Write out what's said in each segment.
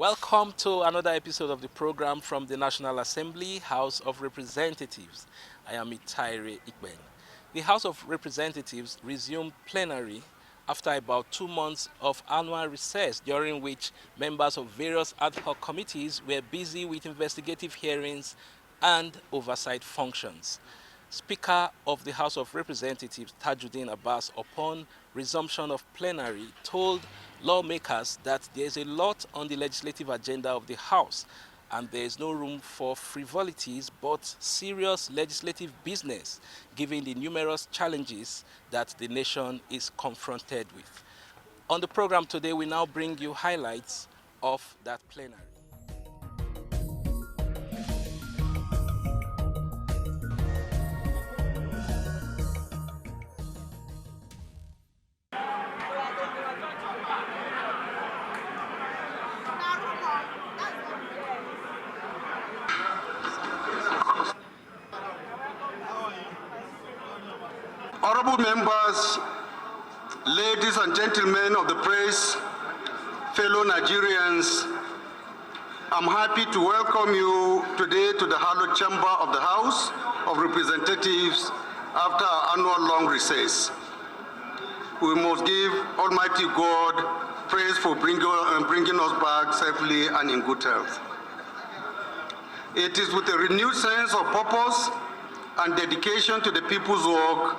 Welcome to another episode of the program from the National Assembly, House of Representatives. I am Itaire Ikben. The House of Representatives resumed plenary after about 2 months of annual recess, during which members of various ad hoc committees were busy with investigative hearings and oversight functions. Speaker of the House of Representatives, Tajuddin Abbas, upon resumption of plenary, told lawmakers that there is a lot on the legislative agenda of the House and there is no room for frivolities but serious legislative business, given the numerous challenges that the nation is confronted with. On the program today, we now bring you highlights of that plenary. Honorable members, ladies and gentlemen of the press, fellow Nigerians, I'm happy to welcome you today to the hallowed chamber of the House of Representatives after our annual long recess. We must give Almighty God praise for bringing us back safely and in good health. It is with a renewed sense of purpose and dedication to the people's work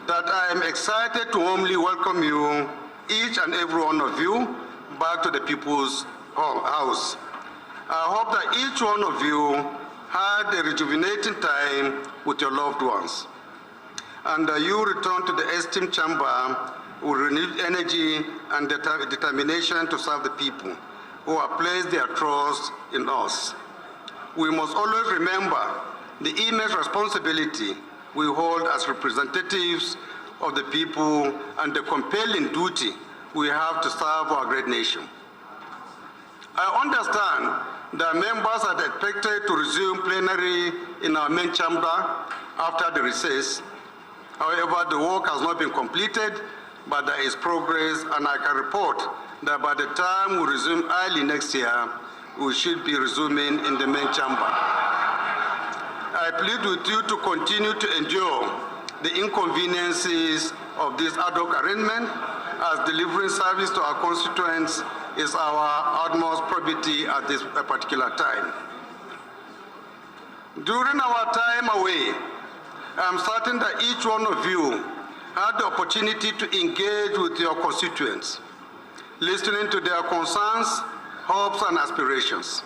that I am excited to warmly welcome you, each and every one of you, back to the People's House. I hope that each one of you had a rejuvenating time with your loved ones, and you return to the esteemed chamber with renewed energy and determination to serve the people who have placed their trust in us. We must always remember the immense responsibility we hold as representatives of the people and the compelling duty we have to serve our great nation. I understand that members are expected to resume plenary in our main chamber after the recess. However, the work has not been completed, but there is progress, and I can report that by the time we resume early next year, we should be resuming in the main chamber. I plead with you to continue to endure the inconveniences of this ad hoc arrangement, as delivering service to our constituents is our utmost probity at this particular time. During our time away, I am certain that each one of you had the opportunity to engage with your constituents, listening to their concerns, hopes, and aspirations.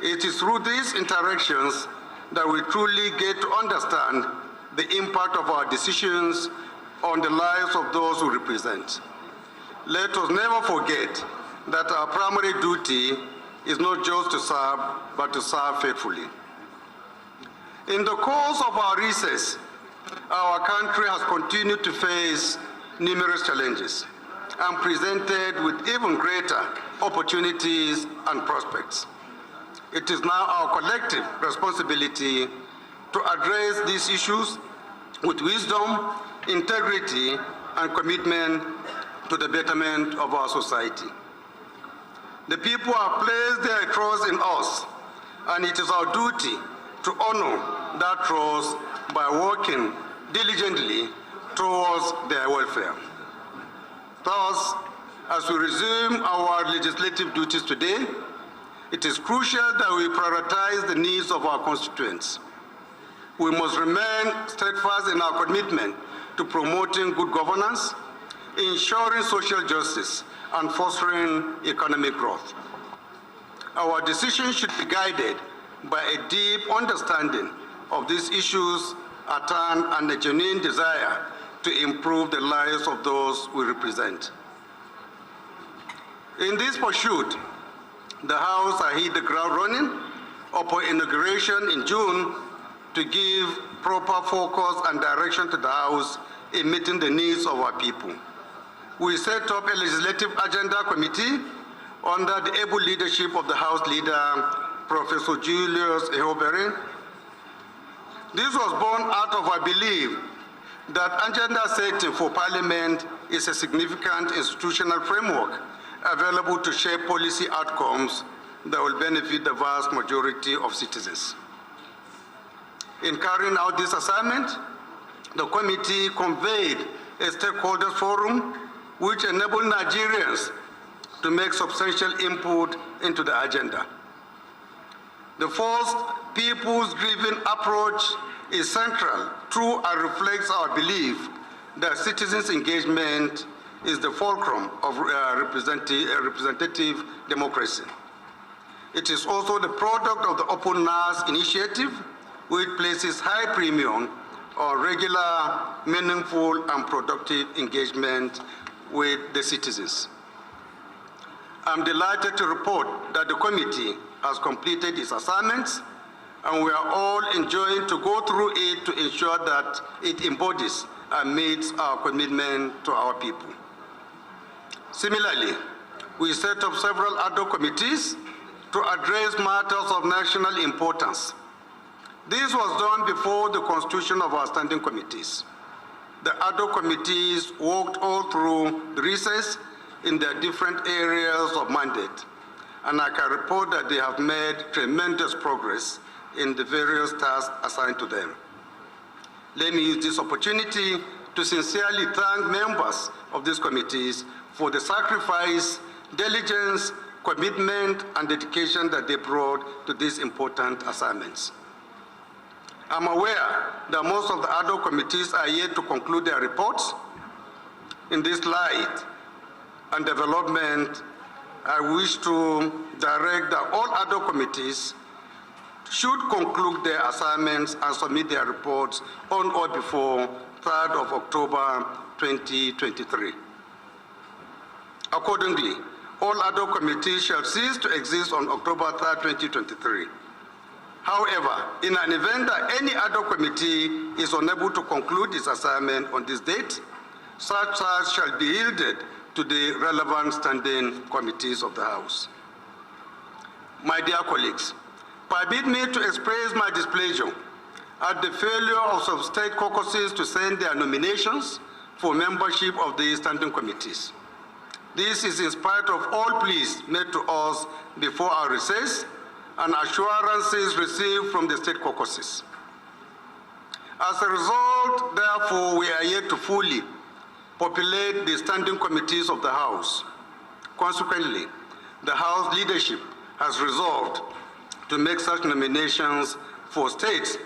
It is through these interactions that we truly get to understand the impact of our decisions on the lives of those we represent. Let us never forget that our primary duty is not just to serve, but to serve faithfully. In the course of our recess, our country has continued to face numerous challenges and presented with even greater opportunities and prospects. It is now our collective responsibility to address these issues with wisdom, integrity, and commitment to the betterment of our society. The people have placed their trust in us, and it is our duty to honor that trust by working diligently towards their welfare. Thus, as we resume our legislative duties today, it is crucial that we prioritize the needs of our constituents. We must remain steadfast in our commitment to promoting good governance, ensuring social justice, and fostering economic growth. Our decisions should be guided by a deep understanding of these issues at hand and a genuine desire to improve the lives of those we represent. In this pursuit, the House has hit the ground running upon inauguration in June to give proper focus and direction to the House in meeting the needs of our people. We set up a legislative agenda committee under the able leadership of the House leader, Professor Julius Ehobere. This was born out of our belief that agenda setting for Parliament is a significant institutional framework available to shape policy outcomes that will benefit the vast majority of citizens. In carrying out this assignment, the committee convened a stakeholders forum which enabled Nigerians to make substantial input into the agenda. The first peoples-driven approach is central to and reflects our belief that citizens' engagement is the fulcrum of representative democracy. It is also the product of the Openness Initiative, which places high premium on regular, meaningful, and productive engagement with the citizens. I'm delighted to report that the committee has completed its assignments, and we are all enjoying to go through it to ensure that it embodies and meets our commitment to our people. Similarly, we set up several ad hoc committees to address matters of national importance. This was done before the constitution of our standing committees. The ad hoc committees worked all through the recess in their different areas of mandate, and I can report that they have made tremendous progress in the various tasks assigned to them. Let me use this opportunity to sincerely thank members of these committees for the sacrifice, diligence, commitment, and dedication that they brought to these important assignments. I'm aware that most of the ad hoc committees are yet to conclude their reports. In this light and development, I wish to direct that all ad hoc committees should conclude their assignments and submit their reports on or before 3rd of October 2023. Accordingly, all ad hoc committees shall cease to exist on October 3rd, 2023. However, in an event that any ad hoc committee is unable to conclude its assignment on this date, such tasks shall be yielded to the relevant standing committees of the House. My dear colleagues, permit me to express my displeasure at the failure of some state caucuses to send their nominations for membership of the standing committees. This is in spite of all pleas made to us before our recess and assurances received from the state caucuses. As a result, therefore, we are yet to fully populate the standing committees of the House. Consequently, the House leadership has resolved to make such nominations for states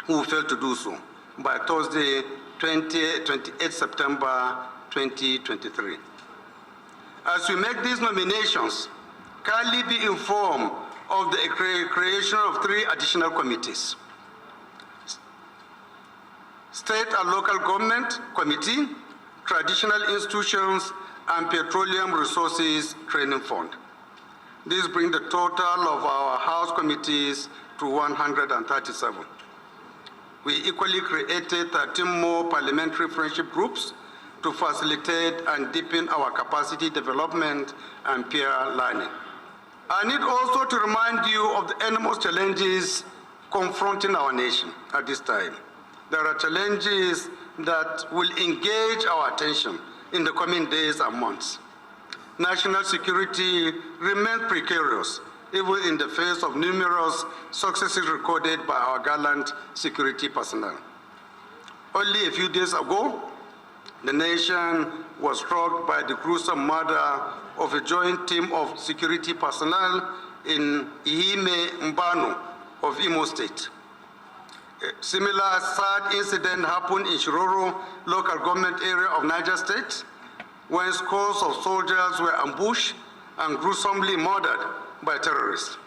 who fail to do so by Thursday, 28 September 2023. As we make these nominations, kindly be informed of the creation of 3 additional committees. State and Local Government Committee, Traditional Institutions, and Petroleum Resources Training Fund. This brings the total of our House committees to 137. We equally created 13 more parliamentary friendship groups to facilitate and deepen our capacity development and peer learning. I need also to remind you of the enormous challenges confronting our nation at this time. There are challenges that will engage our attention in the coming days and months. National security remains precarious, even in the face of numerous successes recorded by our gallant security personnel. Only a few days ago, the nation was struck by the gruesome murder of a joint team of security personnel in Ihime Mbano of Imo State. A similar sad incident happened in Shiroro local government area of Niger State, when scores of soldiers were ambushed and gruesomely murdered by terrorists.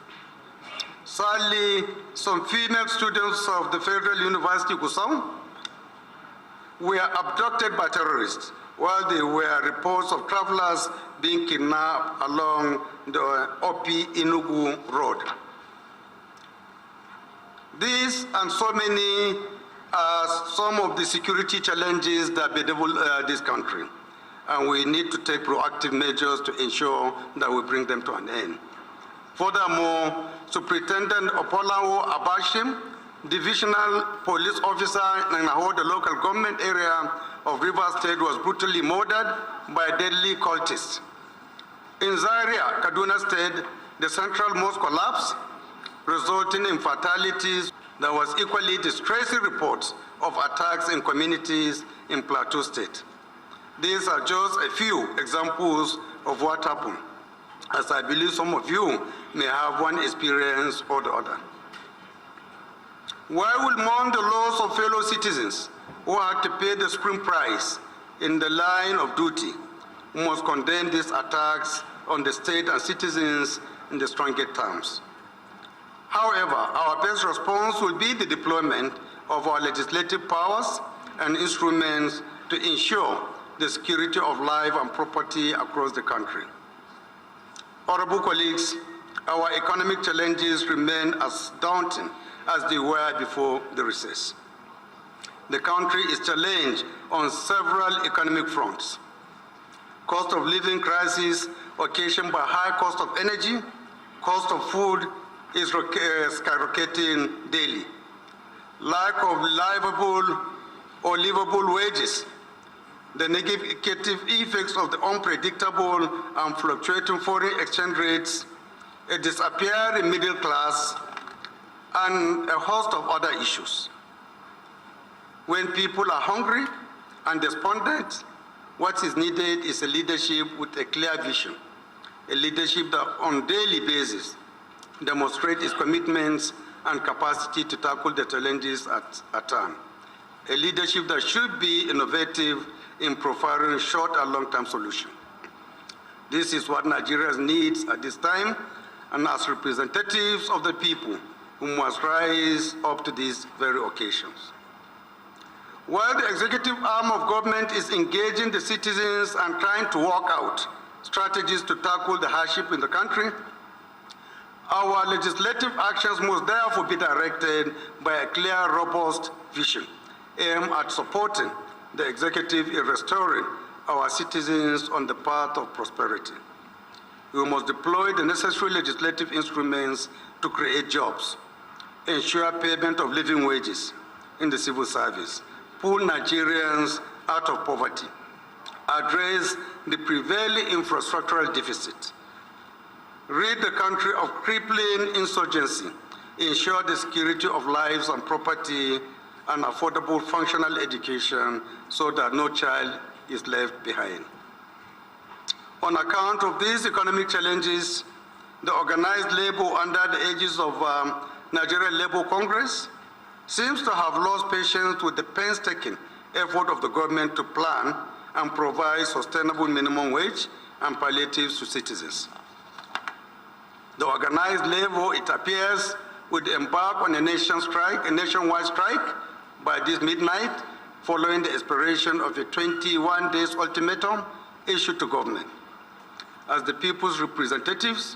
Sadly, some female students of the Federal University Gusau were abducted by terrorists while there were reports of travelers being kidnapped along the Opi-Inugu road. These and so many are some of the security challenges that bedevil this country, and we need to take proactive measures to ensure that we bring them to an end. Furthermore, Superintendent Opolawo Abashim, Divisional Police Officer in the local government area of Rivers State, was brutally murdered by deadly cultists. In Zaria, Kaduna State, the central mosque collapsed, resulting in fatalities. There was equally distressing reports of attacks in communities in Plateau State. These are just a few examples of what happened, as I believe some of you may have one experience or the other. While we mourn the loss of fellow citizens who had to pay the supreme price in the line of duty, we must condemn these attacks on the state and citizens in the strongest terms. However, our best response will be the deployment of our legislative powers and instruments to ensure the security of life and property across the country. Honorable colleagues, our economic challenges remain as daunting as they were before the recess. The country is challenged on several economic fronts. Cost of living crisis occasioned by high cost of energy, cost of food is skyrocketing daily. Lack of livable wages, the negative effects of the unpredictable and fluctuating foreign exchange rates, a disappearing middle class, and a host of other issues. When people are hungry and despondent, what is needed is a leadership with a clear vision, a leadership that on a daily basis demonstrates its commitments and capacity to tackle the challenges at hand. A leadership that should be innovative in providing short and long-term solutions. This is what Nigeria needs at this time, and as representatives of the people, we must rise up to these very occasions. While the executive arm of government is engaging the citizens and trying to work out strategies to tackle the hardship in the country, our legislative actions must therefore be directed by a clear, robust vision aimed at supporting the executive in restoring our citizens on the path of prosperity. We must deploy the necessary legislative instruments to create jobs, ensure payment of living wages in the civil service, pull Nigerians out of poverty, address the prevailing infrastructural deficit, rid the country of crippling insurgency, ensure the security of lives and property, and affordable functional education so that no child is left behind. On account of these economic challenges, the organized labor under the aegis of Nigerian Labour Congress seems to have lost patience with the painstaking effort of the government to plan and provide sustainable minimum wage and palliatives to citizens. The organized labor, it appears, would embark on a nationwide strike by this midnight, following the expiration of a 21 days ultimatum issued to government. As the people's representatives,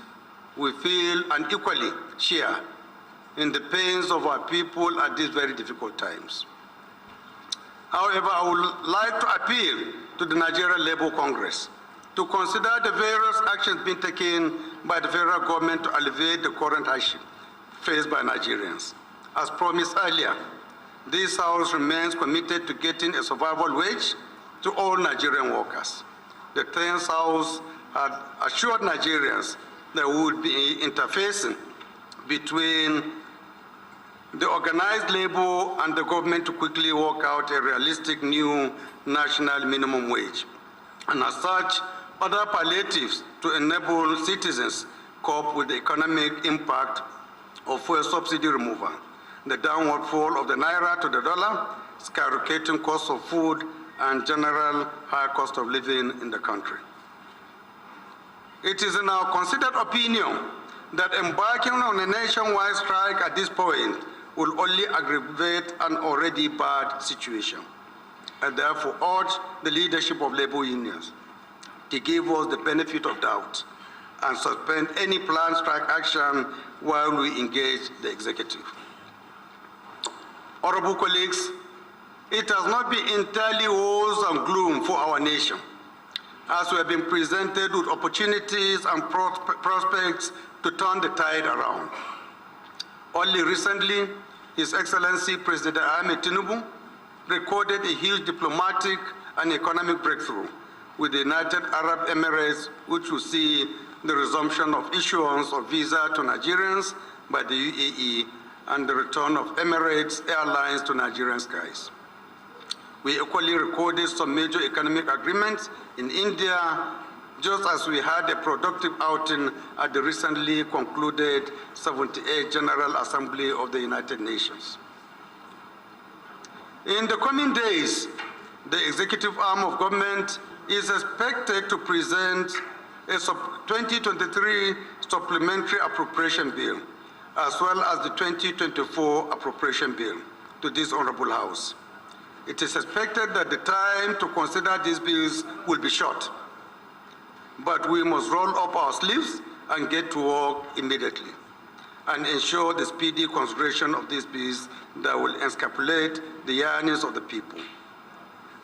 we feel and equally share in the pains of our people at these very difficult times. However, I would like to appeal to the Nigerian Labour Congress to consider the various actions being taken by the federal government to alleviate the current hardship faced by Nigerians. As promised earlier, this House remains committed to getting a survival wage to all Nigerian workers. The 10th House had assured Nigerians that we would be interfacing between the organized labor and the government to quickly work out a realistic new national minimum wage. And as such, other palliatives to enable citizens cope with the economic impact of fuel subsidy removal, the downward fall of the naira to the dollar, skyrocketing cost of food, and general high cost of living in the country. It is in our considered opinion that embarking on a nationwide strike at this point will only aggravate an already bad situation. I therefore urge the leadership of labor unions to give us the benefit of doubt and suspend any planned strike action while we engage the executive. Honorable colleagues, it has not been entirely woes and gloom for our nation, as we have been presented with opportunities and prospects to turn the tide around. Only recently, His Excellency President Ahmed Tinubu recorded a huge diplomatic and economic breakthrough with the United Arab Emirates, which will see the resumption of issuance of visa to Nigerians by the UAE and the return of Emirates Airlines to Nigerian skies. We equally recorded some major economic agreements in India, just as we had a productive outing at the recently concluded 78th General Assembly of the United Nations. In the coming days, the executive arm of government is expected to present a 2023 supplementary appropriation bill, as well as the 2024 appropriation bill, to this honorable House. It is expected that the time to consider these bills will be short, but we must roll up our sleeves and get to work immediately and ensure the speedy consideration of these bills that will encapsulate the yearnings of the people,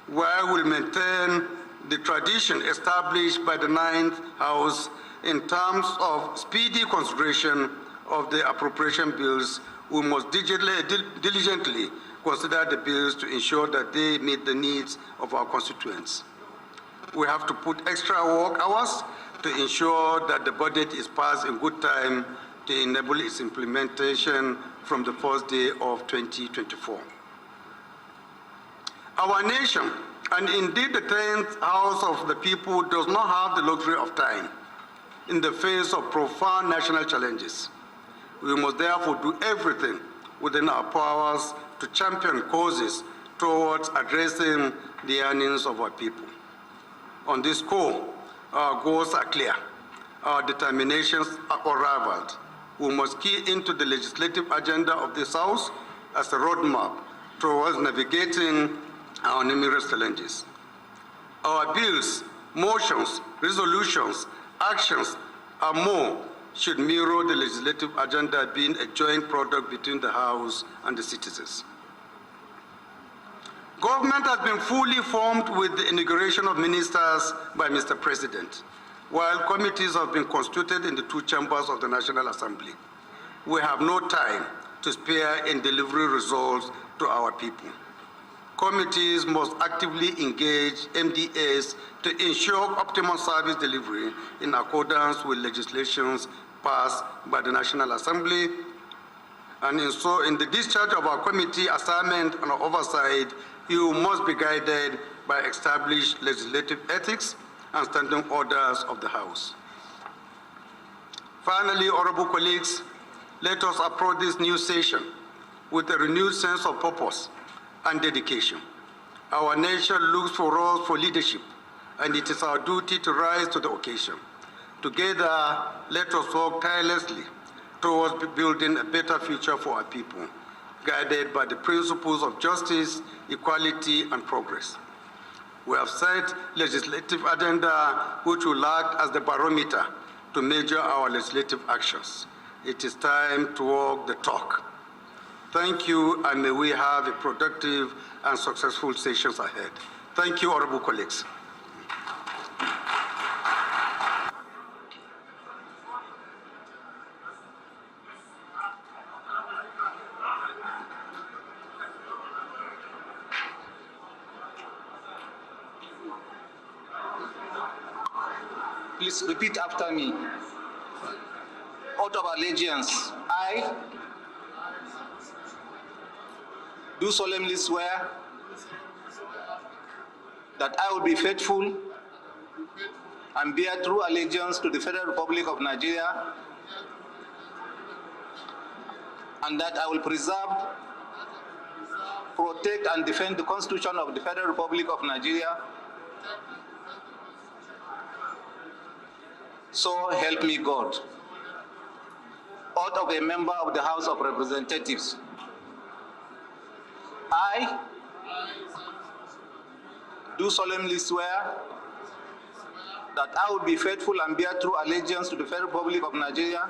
while we maintain the tradition established by the Ninth House in terms of speedy consideration of the appropriation bills. We must diligently consider the bills to ensure that they meet the needs of our constituents. We have to put extra work hours to ensure that the budget is passed in good time to enable its implementation from the first day of 2024. Our nation, and indeed the 10th House of the people, does not have the luxury of time in the face of profound national challenges. We must therefore do everything within our powers to champion causes towards addressing the yearnings of our people. On this score, our goals are clear. Our determinations are unrivaled. We must key into the legislative agenda of this House as a roadmap towards navigating our numerous challenges. Our bills, motions, resolutions, actions, and more should mirror the legislative agenda, being a joint product between the House and the citizens. Government has been fully formed with the inauguration of ministers by Mr. President, while committees have been constituted in the two chambers of the National Assembly. We have no time to spare in delivering results to our people. Committees must actively engage MDAs to ensure optimal service delivery in accordance with legislations passed by the National Assembly. And in the discharge of our committee assignment and oversight, you must be guided by established legislative ethics and standing orders of the House. Finally, honorable colleagues, let us approach this new session with a renewed sense of purpose and dedication. Our nation looks for us for leadership, and it is our duty to rise to the occasion. Together, let us work tirelessly towards building a better future for our people, guided by the principles of justice, equality, and progress. We have set legislative agenda which will act as the barometer to measure our legislative actions. It is time to walk the talk. Thank you, and may we have a productive and successful sessions ahead. Thank you, honorable colleagues. Please repeat after me. Oath of allegiance. I do solemnly swear that I will be faithful and bear true allegiance to the Federal Republic of Nigeria, and that I will preserve, protect, and defend the Constitution of the Federal Republic of Nigeria. So help me God. Oath of a member of the House of Representatives. I do solemnly swear that I will be faithful and bear true allegiance to the Federal Republic of Nigeria,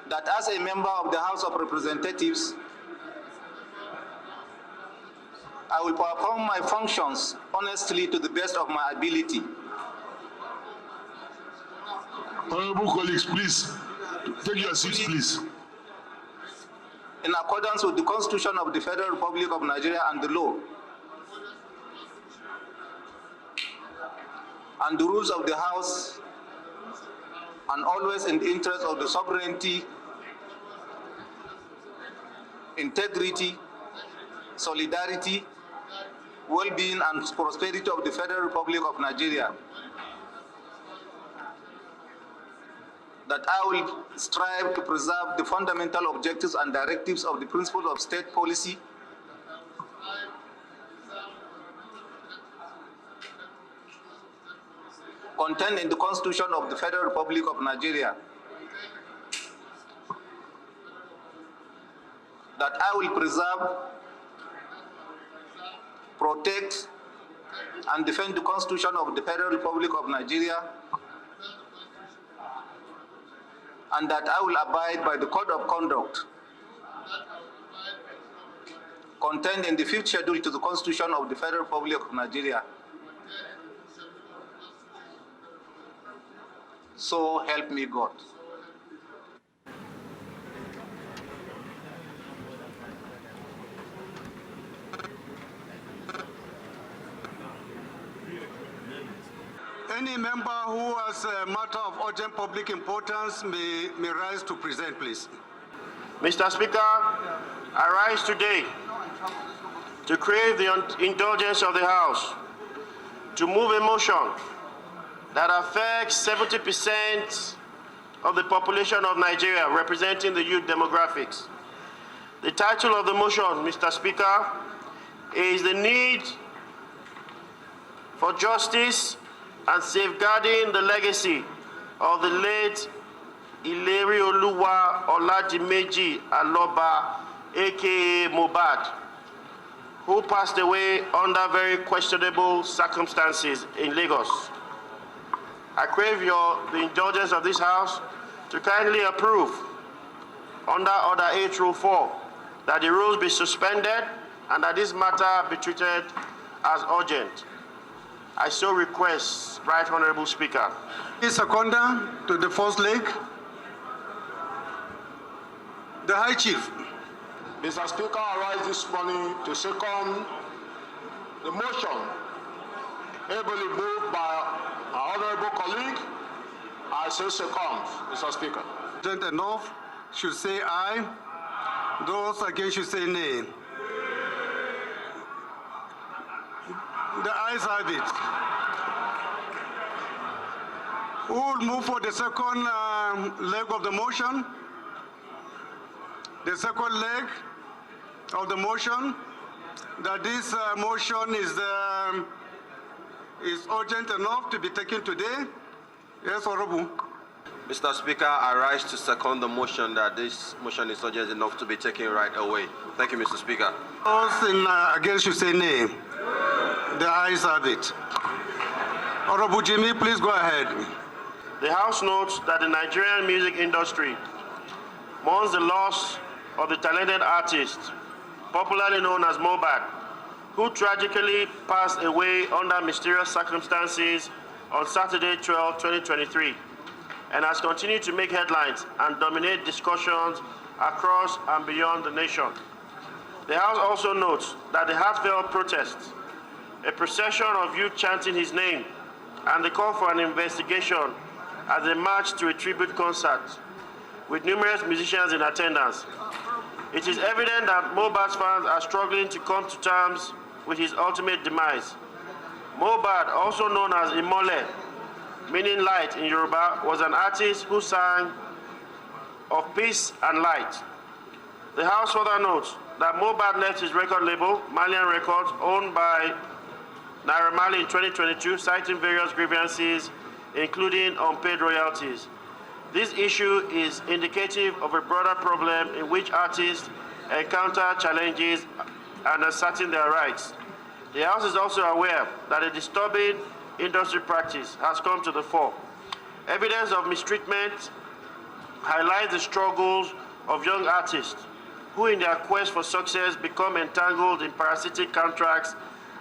that as a member of the House of Representatives, I will perform my functions honestly to the best of my ability. Honorable colleagues, please, take your seats, please. in accordance with the Constitution of the Federal Republic of Nigeria and the law, and the rules of the House, and always in the interest of the sovereignty, integrity, solidarity, well-being, and prosperity of the Federal Republic of Nigeria. That I will strive to preserve the fundamental objectives and directives of the principles of state policy, contained in the Constitution of the Federal Republic of Nigeria. That I will preserve, protect, and defend the Constitution of the Federal Republic of Nigeria, and that I will abide by the Code of Conduct contained in the 5th Schedule to the Constitution of the Federal Republic of Nigeria. So help me God. Any member who has a matter of urgent public importance may rise to present, please. Mr. Speaker, I rise today to crave the indulgence of the House to move a motion that affects 70% of the population of Nigeria, representing the youth demographics. The title of the motion, Mr. Speaker, is the need for justice and safeguarding the legacy of the late Ilerioluwa Oladimeji Aloba, aka Mohbad, who passed away under very questionable circumstances in Lagos. I crave the indulgence of this House to kindly approve, under Order 8 Rule 4, that the rules be suspended and that this matter be treated as urgent. I so request, Right Honorable Speaker. Seconder to the first leg. The High Chief. Mr. Speaker, I rise this morning to second the motion ably moved by our honorable colleague. I say second, Mr. Speaker. Urgent enough should say aye. Those against should say nay. The ayes have it. Who will move for the second leg of the motion? The second leg of the motion, that this motion is urgent enough to be taken today. Yes, Honorable. Mr. Speaker, I rise to second the motion that this motion is urgent enough to be taken right away. Thank you, Mr. Speaker. Those against should say nay. The ayes have it. Honorable Jimmy, please go ahead. The House notes that the Nigerian music industry mourns the loss of the talented artist, popularly known as Mohbad, who tragically passed away under mysterious circumstances on Saturday, 12, 2023, and has continued to make headlines and dominate discussions across and beyond the nation. The House also notes that the heartfelt protest, a procession of youth chanting his name, and the call for an investigation as they marched to a tribute concert with numerous musicians in attendance. It is evident that Mohbad's fans are struggling to come to terms with his ultimate demise. Mohbad, also known as Imole, meaning light in Yoruba, was an artist who sang of peace and light. The House further notes that Mohbad left his record label, Malian Records, owned by Naira Marley in 2022, citing various grievances, including unpaid royalties. This issue is indicative of a broader problem in which artists encounter challenges and asserting their rights. The House is also aware that a disturbing industry practice has come to the fore. Evidence of mistreatment highlights the struggles of young artists who, in their quest for success, become entangled in parasitic contracts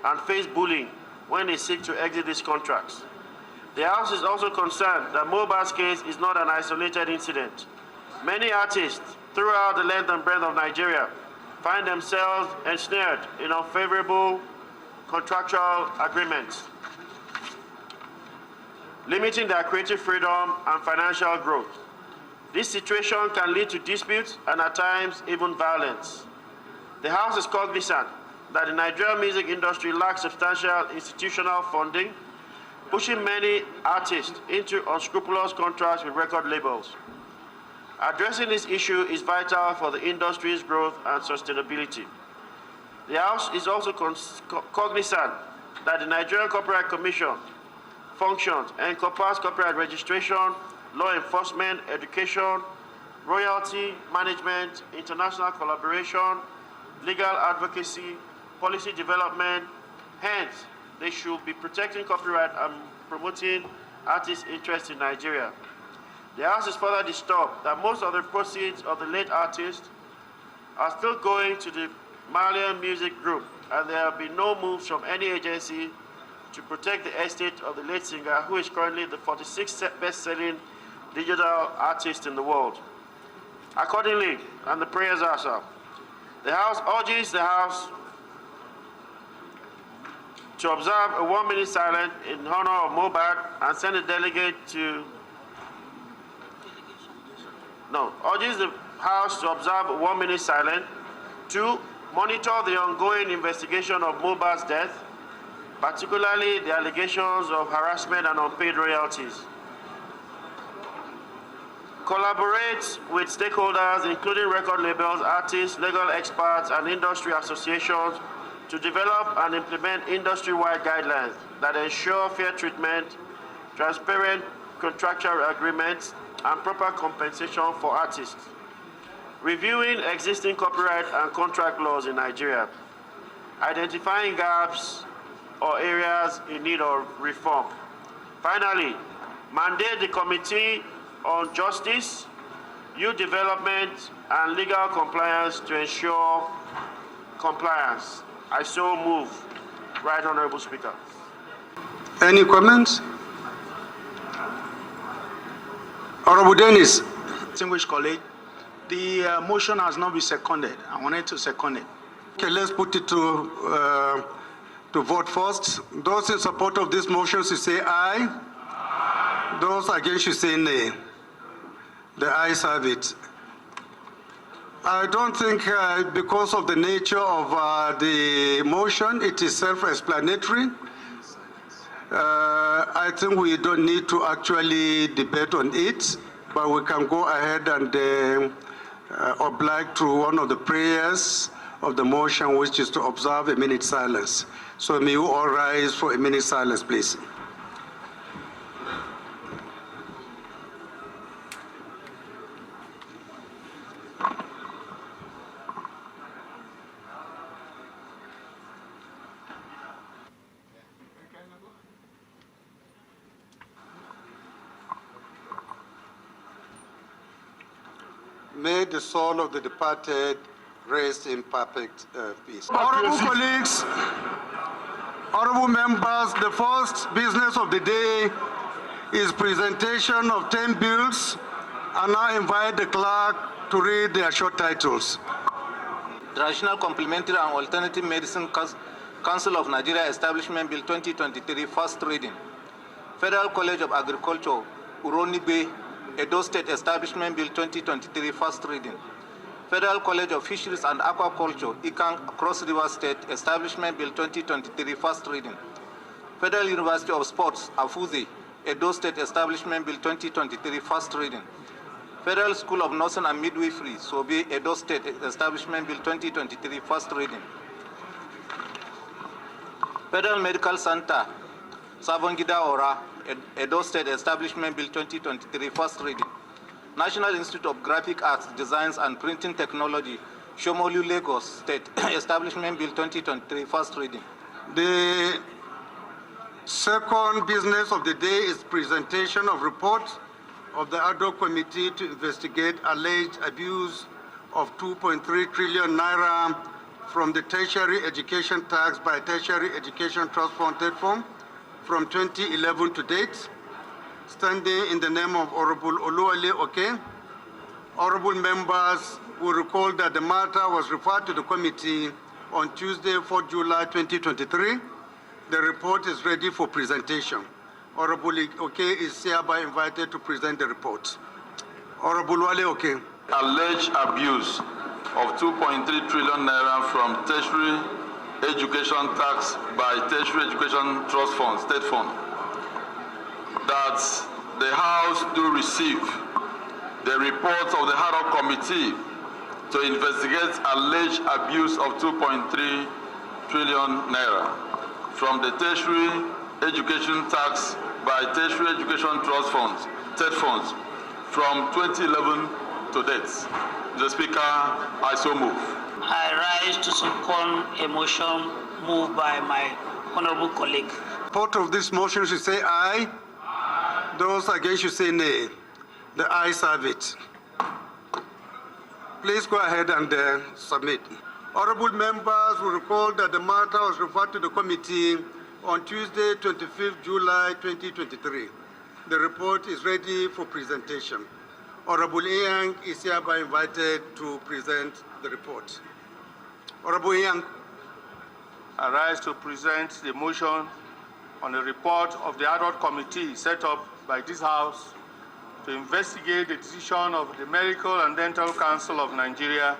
and face bullying when they seek to exit these contracts. The House is also concerned that Mohbad's case is not an isolated incident. Many artists throughout the length and breadth of Nigeria find themselves ensnared in unfavorable contractual agreements, limiting their creative freedom and financial growth. This situation can lead to disputes and at times even violence. The House is cognizant that the Nigerian music industry lacks substantial institutional funding, pushing many artists into unscrupulous contracts with record labels. Addressing this issue is vital for the industry's growth and sustainability. The House is also cognizant that the Nigerian Copyright Commission functions encompass copyright registration, law enforcement, education, royalty management, international collaboration, legal advocacy, policy development. Hence, they should be protecting copyright and promoting artists' interests in Nigeria. The House is further disturbed that most of the proceeds of the late artist are still going to the Malian Music Group, and there have been no moves from any agency to protect the estate of the late singer, who is currently the 46th best-selling digital artist in the world. Accordingly, and the prayers are so, the House urges the House to observe a 1-minute silence in honor of Mohbad and send a delegate to urges the House to observe a 1-minute silence. 2, monitor the ongoing investigation of Mohbad's death, particularly the allegations of harassment and unpaid royalties. Collaborate with stakeholders, including record labels, artists, legal experts, and industry associations to develop and implement industry-wide guidelines that ensure fair treatment, transparent contractual agreements, and proper compensation for artists. Reviewing existing copyright and contract laws in Nigeria, identifying gaps or areas in need of reform. Finally, mandate the Committee on Justice, Youth Development, and Legal Compliance to ensure compliance. I so move. Right Honorable Speaker. Any comments? Honorable Dennis. Distinguished colleague, the motion has not been seconded. I wanted to second it. Okay, let's put it to vote first. Those in support of this motion should say aye. Aye. Those against should say nay. The ayes have it. I don't think because of the nature of the motion, it is self-explanatory. I think we don't need to actually debate on it, but we can go ahead and oblige to one of the prayers of the motion, which is to observe a minute silence. So may you all rise for a minute silence, please. May the soul of the departed rest in perfect peace. Honorable colleagues, honorable members, the first business of the day is presentation of 10 bills. I now invite the clerk to read their short titles. Traditional Complementary and Alternative Medicine Council of Nigeria Establishment Bill 2023, first reading. Federal College of Agriculture, Uroni Bay, Edo State Establishment Bill 2023, first reading. Federal College of Fisheries and Aquaculture, Ikang, Cross River State Establishment Bill 2023, first reading. Federal University of Sports, Afuzi, Edo State Establishment Bill 2023, first reading. Federal School of Nursing and Midwifery, Sobe, Edo State Establishment Bill 2023, first reading. Federal Medical Center, Savongida Ora, Edo State Establishment Bill 2023, first reading. National Institute of Graphic Arts, Designs and Printing Technology, Shomolu, Lagos State Establishment Bill 2023, first reading. The second business of the day is presentation of report of the ad hoc committee to investigate alleged abuse of 2.3 trillion naira from the tertiary education tax by Tertiary Education Trust Fund from 2011 to date. Standing in the name of Honorable Oluwale Oke, Honorable members will recall that the matter was referred to the committee on Tuesday, 4 July 2023. The report is ready for presentation. Honorable Oke is hereby invited to present the report. Honorable Wale Oke. Alleged abuse of 2.3 trillion naira from tertiary education tax by tertiary education trust fund, state fund, that the House do receive the report of the ad hoc committee to investigate alleged abuse of 2.3 trillion naira from the tertiary education tax by tertiary education trust funds, state funds, from 2011 to date. Mr. Speaker, I so move. I rise to second a motion moved by my honorable colleague. Part of this motion should say aye. Those against should say nay. The ayes have it. Please go ahead and submit. Honorable members will recall that the matter was referred to the committee on Tuesday, 25th July 2023. The report is ready for presentation. Honorable Yang is hereby invited to present the report. Honorable Yang. I rise to present the motion on the report of the ad hoc committee set up by this House to investigate the decision of the Medical and Dental Council of Nigeria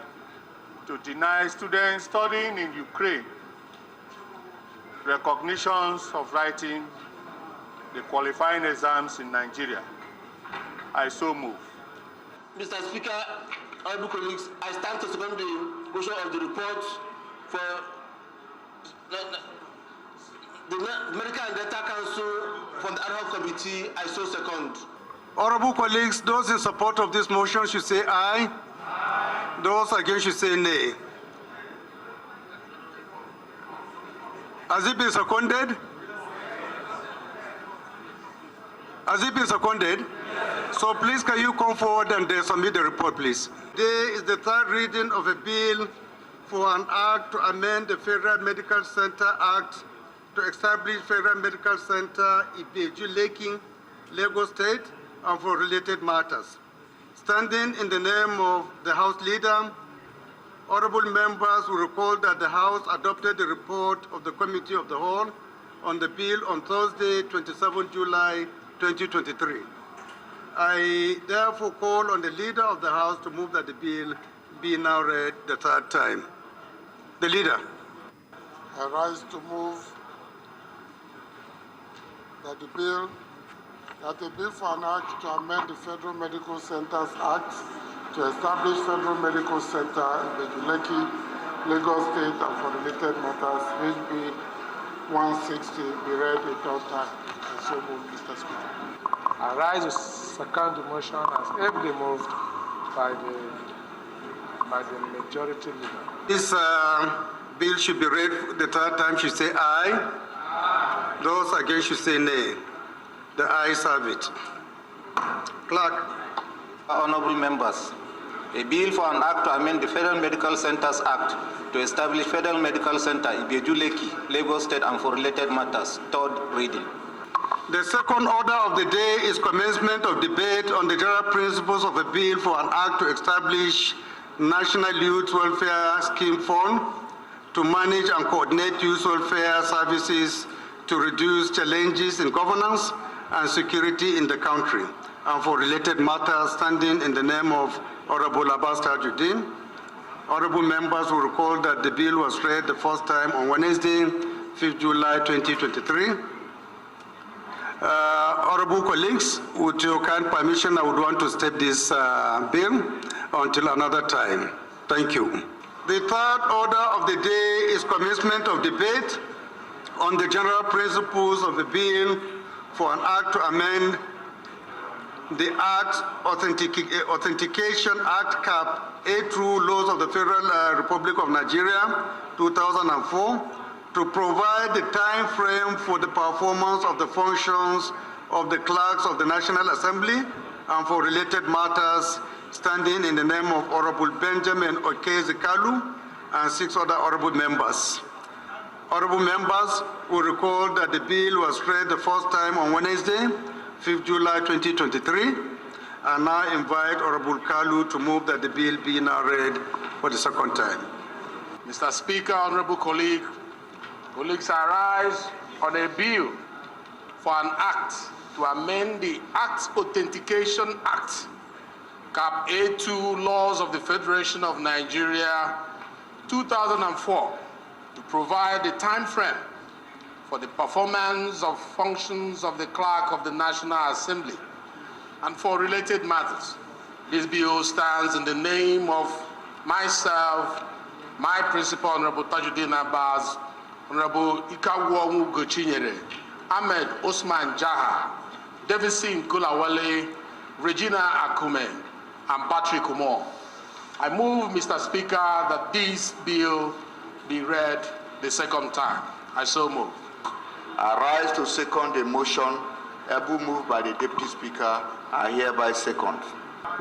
to deny students studying in Ukraine recognitions of writing the qualifying exams in Nigeria. I so move. Mr. Speaker, honorable colleagues, I stand to second the motion of the report for the Medical and Dental Council from the ad hoc committee. I so second. Honorable colleagues, those in support of this motion should say aye. Aye. Those against should say nay. Has it been seconded? Has it been seconded? Yes. So please can you come forward and submit the report, please. Today is the third reading of a bill for an act to amend the Federal Medical Center Act to establish Federal Medical Center Abuja, Lagos State, and for related matters. Standing in the name of the House Leader, honorable members will recall that the House adopted the report of the Committee of the Whole on the bill on Thursday, 27 July 2023. I therefore call on the Leader of the House to move that the bill be now read the third time. The Leader. I rise to move that the bill for an act to amend the Federal Medical Centers Act to establish Federal Medical Center in Abuja, Lagos State, and for related matters, HB 160, be read a third time. And so move, Mr. Speaker. I rise to second the motion as ably moved by the majority leader. This bill should be read the third time. Should say aye. Aye. Those against should say nay. The ayes have it. Clerk. Honorable members, a bill for an act to amend the Federal Medical Centers Act to establish Federal Medical Center Abuja, Lagos State, and for related matters. Third reading. The second order of the day is commencement of debate on the general principles of a bill for an act to establish National Youth Welfare Scheme Fund to manage and coordinate youth welfare services to reduce challenges in governance and security in the country, and for related matters, standing in the name of Honorable Abbas Tajuddin. Honorable members will recall that the bill was read the first time on Wednesday, 5th July 2023. Honorable colleagues, with your kind permission, I would want to step this bill until another time. Thank you. The third order of the day is commencement of debate on the general principles of the bill for an act to amend the Act Authentication Act Cap A through laws of the Federal Republic of Nigeria 2004 to provide the time frame for the performance of the functions of the clerks of the National Assembly and for related matters, standing in the name of Honorable Benjamin Okezekalu and 6 other honorable members. Honorable members will recall that the bill was read the first time on Wednesday, 5th July 2023. I now invite Honorable Kalu to move that the bill be now read for the second time. Mr. Speaker, honorable colleagues, I rise on a bill for an act to amend the Acts Authentication Act, Cap A2 Laws of the Federation of Nigeria, 2004, to provide a time frame for the performance of functions of the Clerk of the National Assembly and for related matters. This bill stands in the name of myself, my principal, Honorable Tajuddin Abbas, Honorable Ikawuonwu Gochinyere, Ahmed Osman Jaha, Davidson Kulawale, Regina Akume, and Patrick Umar. I move, Mr. Speaker, that this bill be read the second time. I so move. I rise to second the motion. Above moved by the Deputy Speaker, I hereby second.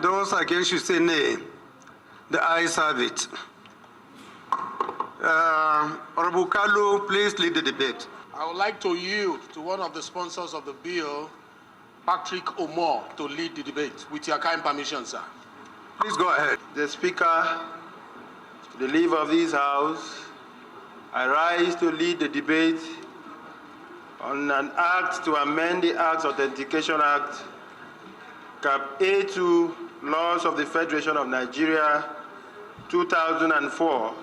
Those against you say nay. The ayes have it. Honorable Kalu, please lead the debate. I would like to yield to one of the sponsors of the bill, Patrick Umar, to lead the debate. With your kind permission, sir. Please go ahead. The Speaker, the leave of this House, I rise to lead the debate on an act to amend the Acts Authentication Act, Cap A2, Laws of the Federation of Nigeria, 2004,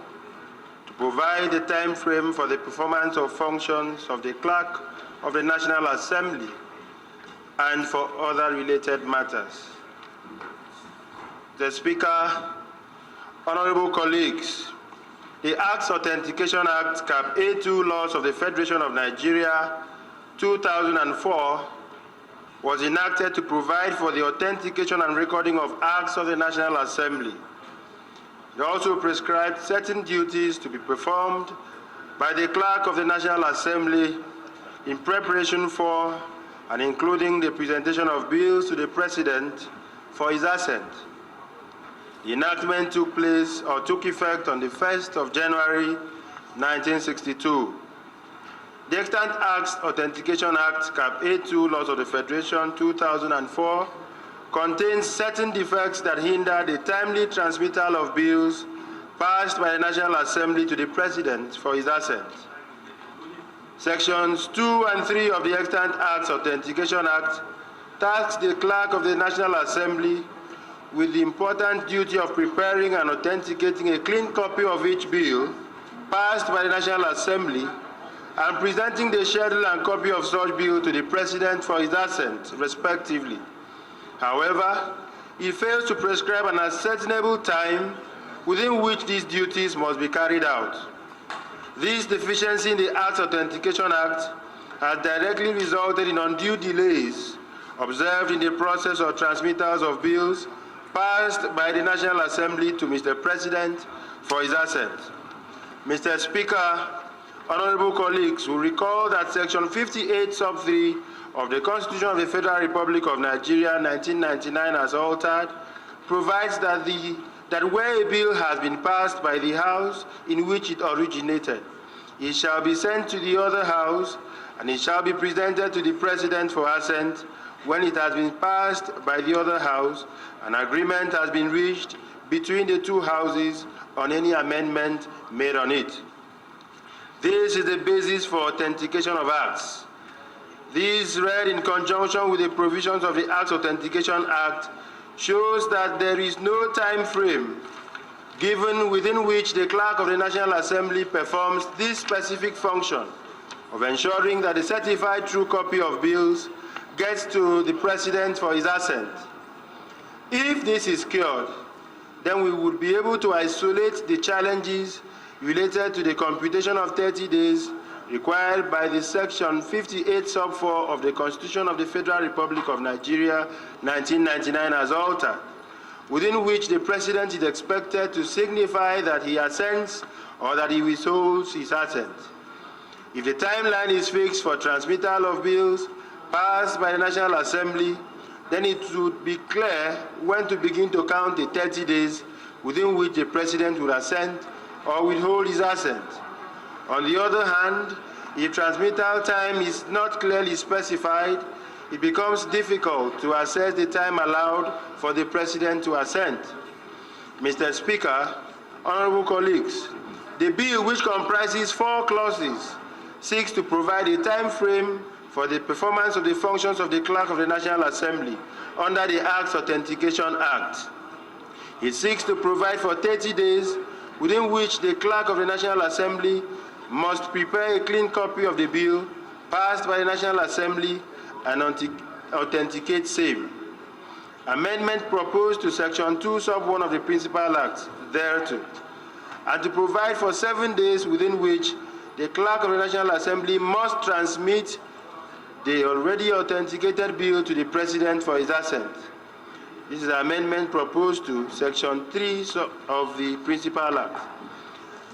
to provide a time frame for the performance of functions of the Clerk of the National Assembly and for other related matters. The Speaker, honorable colleagues, the Acts Authentication Act, Cap A2, Laws of the Federation of Nigeria, 2004, was enacted to provide for the authentication and recording of acts of the National Assembly. It also prescribed certain duties to be performed by the Clerk of the National Assembly in preparation for and including the presentation of bills to the President for his assent. The enactment took effect on the 1st of January 1962. The Extant Acts Authentication Act, Cap A2, Laws of the Federation, 2004, contains certain defects that hinder the timely transmittal of bills passed by the National Assembly to the President for his assent. Sections 2 and 3 of the Extant Acts Authentication Act task the Clerk of the National Assembly with the important duty of preparing and authenticating a clean copy of each bill passed by the National Assembly and presenting the schedule and copy of such bill to the President for his assent, respectively. However, it fails to prescribe an ascertainable time within which these duties must be carried out. This deficiency in the Acts Authentication Act has directly resulted in undue delays observed in the process of transmittals of bills passed by the National Assembly to Mr. President for his assent. Mr. Speaker, honorable colleagues will recall that Section 58, Sub 3 of the Constitution of the Federal Republic of Nigeria, 1999, as altered, provides that where a bill has been passed by the House in which it originated, it shall be sent to the other House, and it shall be presented to the President for assent. When it has been passed by the other House, an agreement has been reached between the two Houses on any amendment made on it. This is the basis for authentication of acts. This, read in conjunction with the provisions of the Acts Authentication Act, shows that there is no time frame given within which the Clerk of the National Assembly performs this specific function of ensuring that the certified true copy of bills gets to the President for his assent. If this is cured, then we would be able to isolate the challenges related to the computation of 30 days required by the Section 58 Sub 4 of the Constitution of the Federal Republic of Nigeria, 1999, as altered, within which the President is expected to signify that he assents or that he withholds his assent. If the timeline is fixed for transmittal of bills passed by the National Assembly, then it would be clear when to begin to count the 30 days within which the President will assent or withhold his assent. On the other hand, if transmittal time is not clearly specified, it becomes difficult to assess the time allowed for the President to assent. Mr. Speaker, honorable colleagues, the bill, which comprises 4 clauses, seeks to provide a time frame for the performance of the functions of the Clerk of the National Assembly under the Acts Authentication Act. It seeks to provide for 30 days within which the Clerk of the National Assembly must prepare a clean copy of the bill passed by the National Assembly and authenticate same. Amendment proposed to Section 2, Sub 1 of the Principal Act thereto, and to provide for 7 days within which the Clerk of the National Assembly must transmit the already authenticated bill to the President for his assent. This is an amendment proposed to Section 3 of the Principal Act.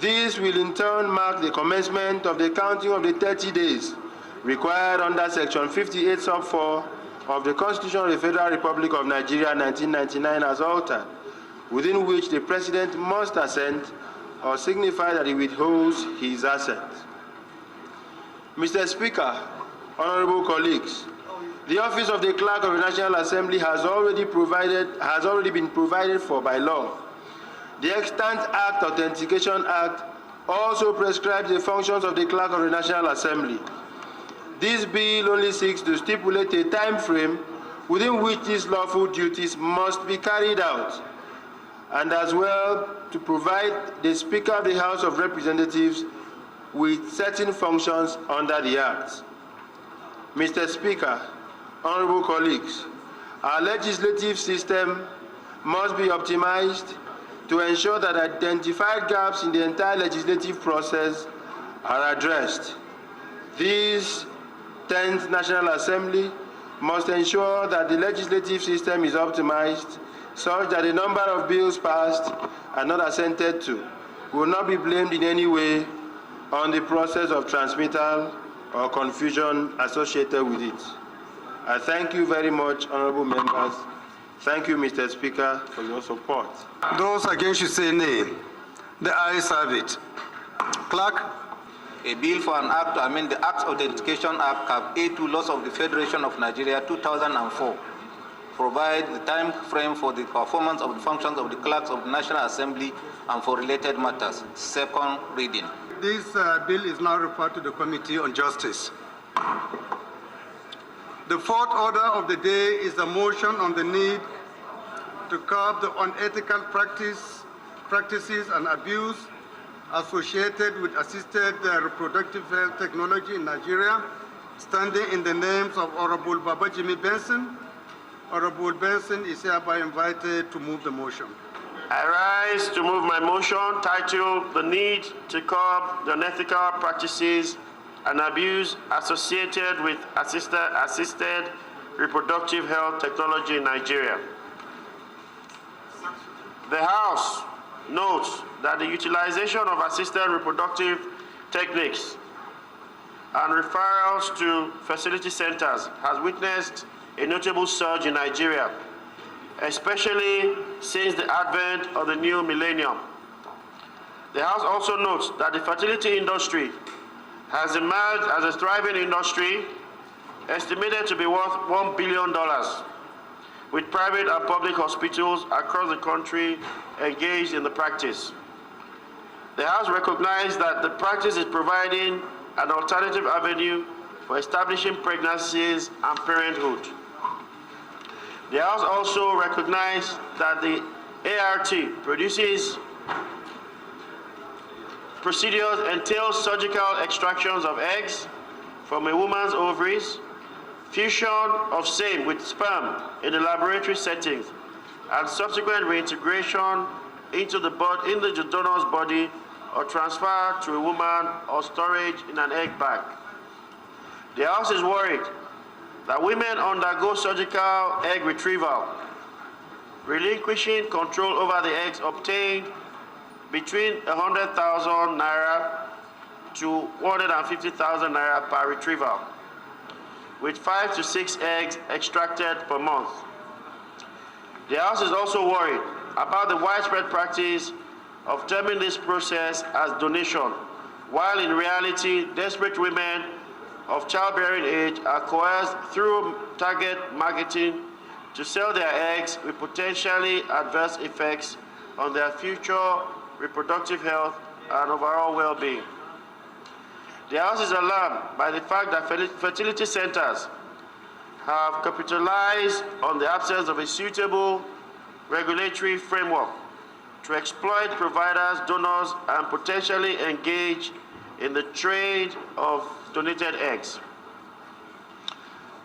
This will in turn mark the commencement of the counting of the 30 days required under Section 58 Sub 4 of the Constitution of the Federal Republic of Nigeria 1999 as altered, within which the President must assent or signify that he withholds his assent. Mr. Speaker, honorable colleagues, the office of the Clerk of the National Assembly has already been provided for by law. The Extant Act Authentication Act also prescribes the functions of the Clerk of the National Assembly. This bill only seeks to stipulate a time frame within which these lawful duties must be carried out, and as well to provide the Speaker of the House of Representatives with certain functions under the Act. Mr. Speaker, honorable colleagues, our legislative system must be optimized to ensure that identified gaps in the entire legislative process are addressed. This 10th National Assembly must ensure that the legislative system is optimized such that the number of bills passed and not assented to will not be blamed in any way on the process of transmittal or confusion associated with it. I thank you very much, honorable members. Thank you, Mr. Speaker, for your support. Those against should say nay. The ayes have it. Clerk. A bill for an act to amend the Acts Authentication Act Cap A2 Laws of the Federation of Nigeria 2004 provide the time frame for the performance of the functions of the clerks of the National Assembly and for related matters. Second reading. This bill is now referred to the Committee on Justice. The fourth order of the day is a motion on the need to curb the unethical practices and abuse associated with assisted reproductive health technology in Nigeria, standing in the names of Honorable Babajimi Benson. Honorable Benson is hereby invited to move the motion. I rise to move my motion titled The Need to Curb the Unethical Practices and Abuse Associated with Assisted Reproductive Health Technology in Nigeria. The House notes that the utilization of assisted reproductive techniques and referrals to fertility centers has witnessed a notable surge in Nigeria, especially since the advent of the new millennium. The House also notes that the fertility industry has emerged as a thriving industry estimated to be worth $1 billion, with private and public hospitals across the country engaged in the practice. The House recognized that the practice is providing an alternative avenue for establishing pregnancies and parenthood. The House also recognized that the ART procedures entail surgical extractions of eggs from a woman's ovaries, fusion of same with sperm in a laboratory settings, and subsequent reintegration into the donor's body or transfer to a woman or storage in an egg bag. The House is worried that women undergo surgical egg retrieval, relinquishing control over the eggs obtained between 100,000 naira to 150,000 naira per retrieval, with 5 to 6 eggs extracted per month. The House is also worried about the widespread practice of terming this process as donation, while in reality, desperate women of childbearing age are coerced through target marketing to sell their eggs with potentially adverse effects on their future reproductive health and overall well-being. The House is alarmed by the fact that fertility centers have capitalized on the absence of a suitable regulatory framework to exploit providers, donors, and potentially engage in the trade of donated eggs.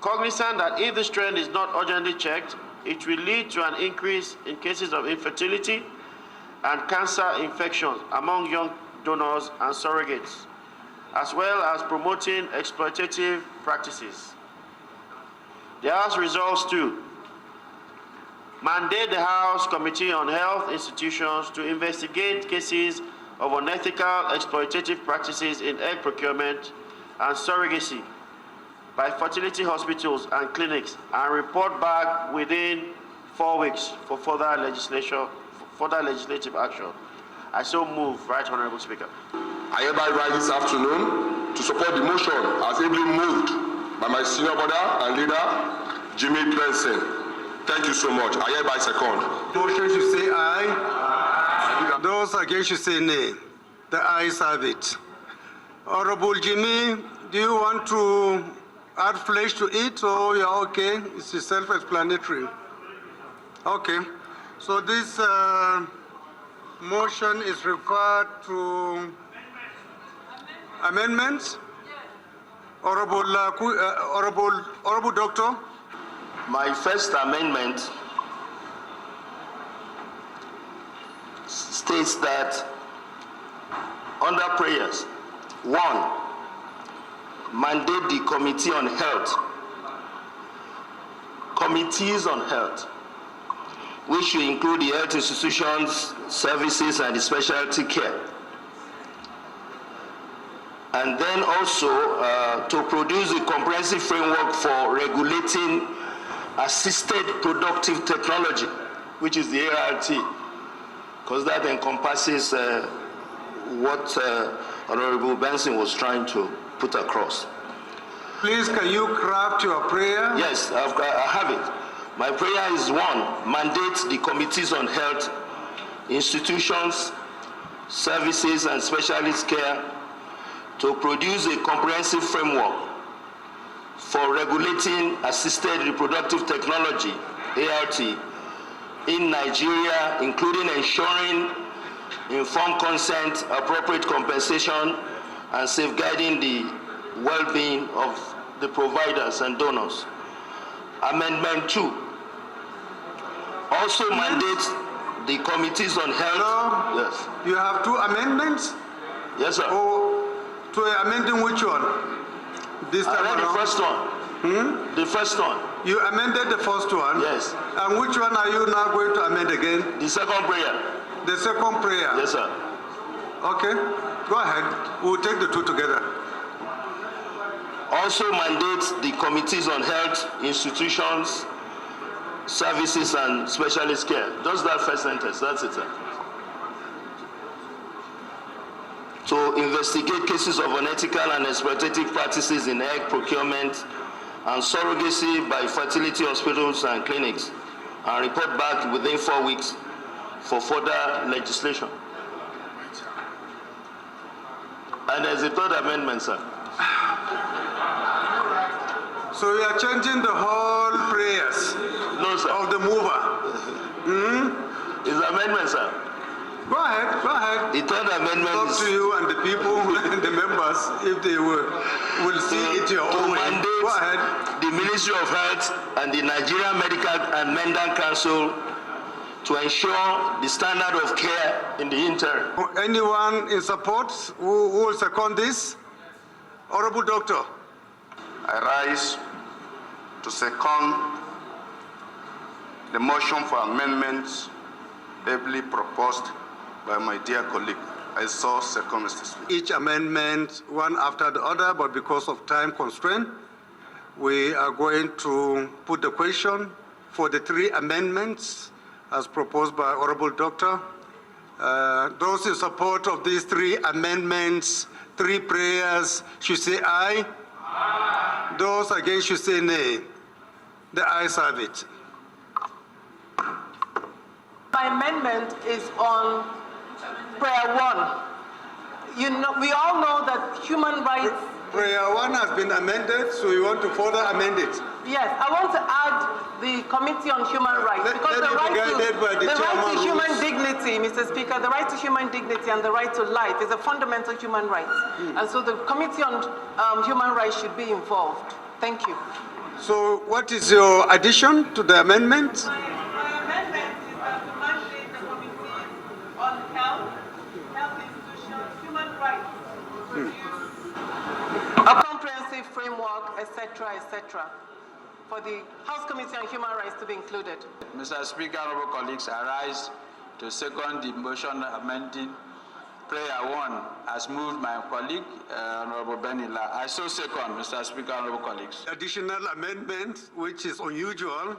Cognizant that if this trend is not urgently checked, it will lead to an increase in cases of infertility and cancer infections among young donors and surrogates, as well as promoting exploitative practices. The House resolves to mandate the House Committee on Health Institutions to investigate cases of unethical exploitative practices in egg procurement and surrogacy by fertility hospitals and clinics and report back within 4 weeks for further legislative action. I so move, Right Honourable Speaker. I hereby rise this afternoon to support the motion as ably moved by my senior brother and leader, Jimmy Benson. Thank you so much. I hereby second. Motion should say aye. Those against should say nay. The ayes have it. Honorable Jimmy, do you want to add flesh to it or you're okay? It's self-explanatory. Okay. So this motion is referred to amendments. Honorable Doctor. My first amendment states that under prayers, 1, mandate the Committee on Health, committees on health, which should include the health institutions, services, and the specialty care. And then also to produce a comprehensive framework for regulating assisted productive technology, which is the ART, because that encompasses what Honorable Benson was trying to put across. Please, can you craft your prayer? Yes, I have it. My prayer is 1, mandate the committees on health, institutions, services, and specialist care to produce a comprehensive framework for regulating assisted reproductive technology, ART, in Nigeria, including ensuring informed consent, appropriate compensation, and safeguarding the well-being of the providers and donors. Amendment 2 also mandates the committees on health. Hello? Yes. You have 2 amendments? Yes, sir. Oh, to amending which one? This time around? The first one. The first one. You amended the first one? Yes. And which one are you now going to amend again? The second prayer. The second prayer? Yes, sir. Okay, go ahead. We'll take the 2 together. Also mandates the committees on health, institutions, services, and specialist care. Just that first sentence, that's it, sir. To investigate cases of unethical and exploitative practices in egg procurement and surrogacy by fertility hospitals and clinics, and report back within 4 weeks for further legislation. And there's a third amendment, sir. So you are changing the whole prayers no, sir. Of the mover? It's amendment, sir. Go ahead, go ahead. The third amendment Talk is to you and the people and the members if they will see it your own way. Go ahead. The Ministry of Health and the Nigerian Medical and Mental Council to ensure the standard of care in the interim. Anyone in support who will second this? Honorable Doctor. I rise to second the motion for amendments ably proposed by my dear colleague. I so second, Mr. Speaker. Each amendment, one after the other, but because of time constraint, we are going to put the question for the 3 amendments as proposed by Honorable Doctor. Those in support of these 3 amendments, 3 prayers, should say aye. Those against should say nay. The ayes have it. My amendment is on prayer 1. You know, we all know that human rights. Prayer 1 has been amended, so you want to further amend it. Yes, I want to add the Committee on Human Rights because the right to human dignity, Mr. Speaker, the right to human dignity and the right to life is a fundamental human right. And so the Committee on Human Rights should be involved. Thank you. So what is your addition to the amendment? My amendment is that to mandate the Committee on Health Institutions, Human Rights, produce a comprehensive framework, etc., etc., for the House Committee on Human Rights to be included. Mr. Speaker, honorable colleagues, I rise to second the motion amending prayer 1 as moved by my colleague, Honorable Benila. I so second, Mr. Speaker, honorable colleagues. Additional amendment, which is unusual.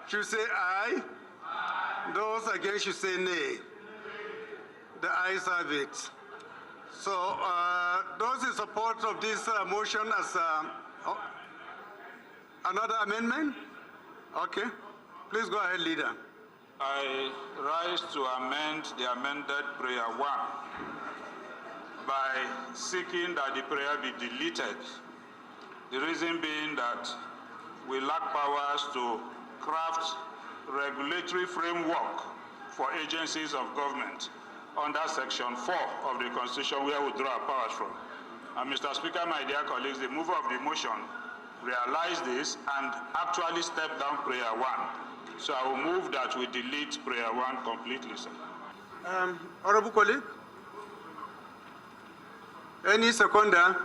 Should say aye. Those against should say nay. The ayes have it. So those in support of this motion as another amendment? Okay. Please go ahead, leader. I rise to amend the amended prayer 1 by seeking that the prayer be deleted. The reason being that we lack powers to craft regulatory framework for agencies of government under Section 4 of the Constitution, where we draw our powers from. And Mr. Speaker, my dear colleagues, the mover of the motion realized this and actually stepped down prayer 1. So I will move that we delete prayer 1 completely, sir. Honorable colleague? Any seconder?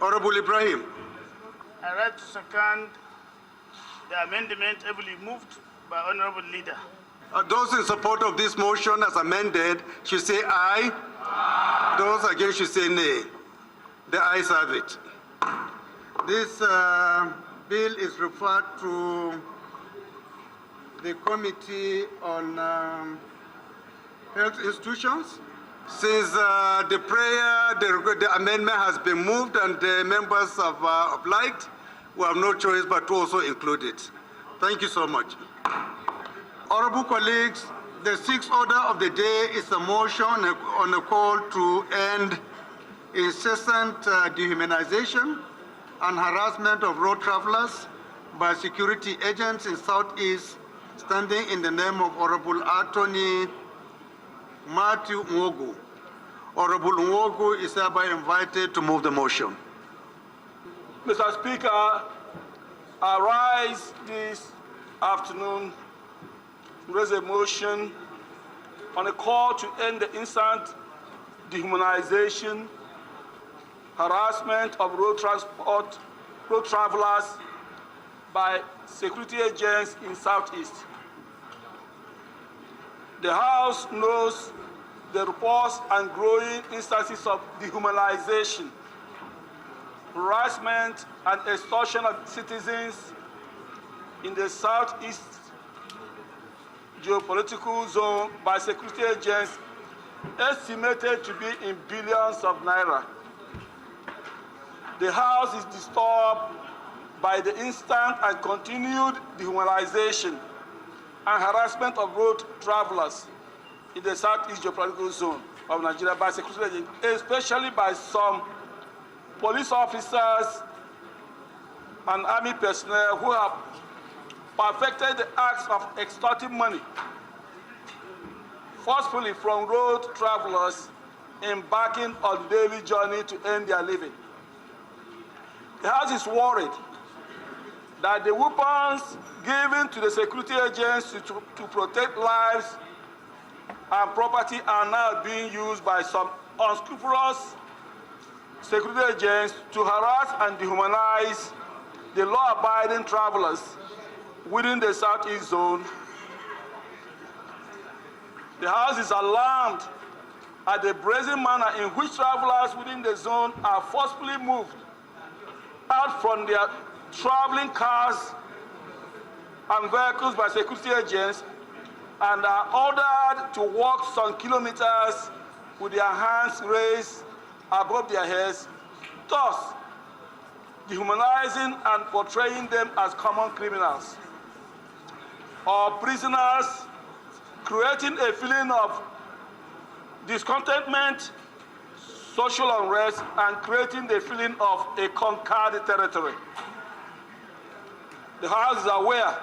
Honorable Ibrahim? I rise to second the amendment ably moved by honorable leader. Those in support of this motion as amended should say aye. Aye. Those against should say nay. The ayes have it. This bill is referred to the Committee on Health Institutions. Since the amendment has been moved and the members have obliged, we have no choice but to also include it. Thank you so much. Honorable colleagues, the sixth order of the day is a motion on a call to end incessant dehumanization and harassment of road travelers by security agents in Southeast, standing in the name of Honorable Attorney Matthew Nwogu. Honorable Nwogu is hereby invited to move the motion. Mr. Speaker, I rise this afternoon to raise a motion on a call to end the instant dehumanization, harassment of road travelers by security agents in Southeast. The House knows the reports and growing instances of dehumanization, harassment and extortion of citizens in the Southeast geopolitical zone by security agents estimated to be in billions of naira. The House is disturbed by the instant and continued dehumanization and harassment of road travelers in the Southeast geopolitical zone of Nigeria by security agents, especially by some police officers and army personnel who have perfected the acts of extorting money forcefully from road travelers embarking on daily journey to earn their living. The House is worried that the weapons given to the security agents to protect lives and property are now being used by some unscrupulous security agents to harass and dehumanize the law-abiding travelers within the Southeast zone. The House is alarmed at the brazen manner in which travelers within the zone are forcibly moved out from their traveling cars and vehicles by security agents and are ordered to walk some kilometers with their hands raised above their heads, thus dehumanizing and portraying them as common criminals or prisoners, creating a feeling of discontentment, social unrest, and creating the feeling of a conquered territory. The House is aware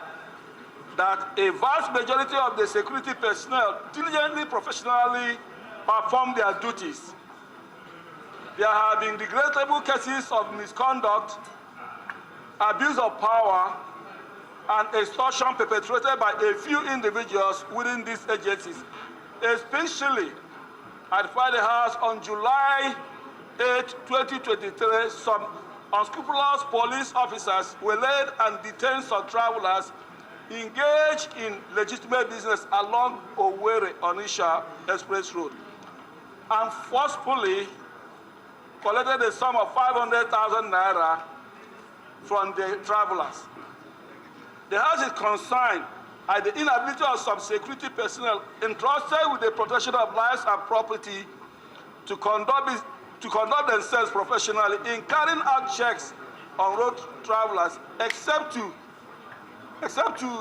that a vast majority of the security personnel diligently, professionally perform their duties. There have been regrettable cases of misconduct, abuse of power, and extortion perpetrated by a few individuals within these agencies, especially at Friday House on July 8, 2023, some unscrupulous police officers were led and detained some travelers engaged in legitimate business along Owerri-Onitsha Express Road and forcefully collected a sum of 500,000 naira from the travelers. The House is concerned at the inability of some security personnel entrusted with the protection of lives and property to conduct themselves professionally in carrying out checks on road travelers, except to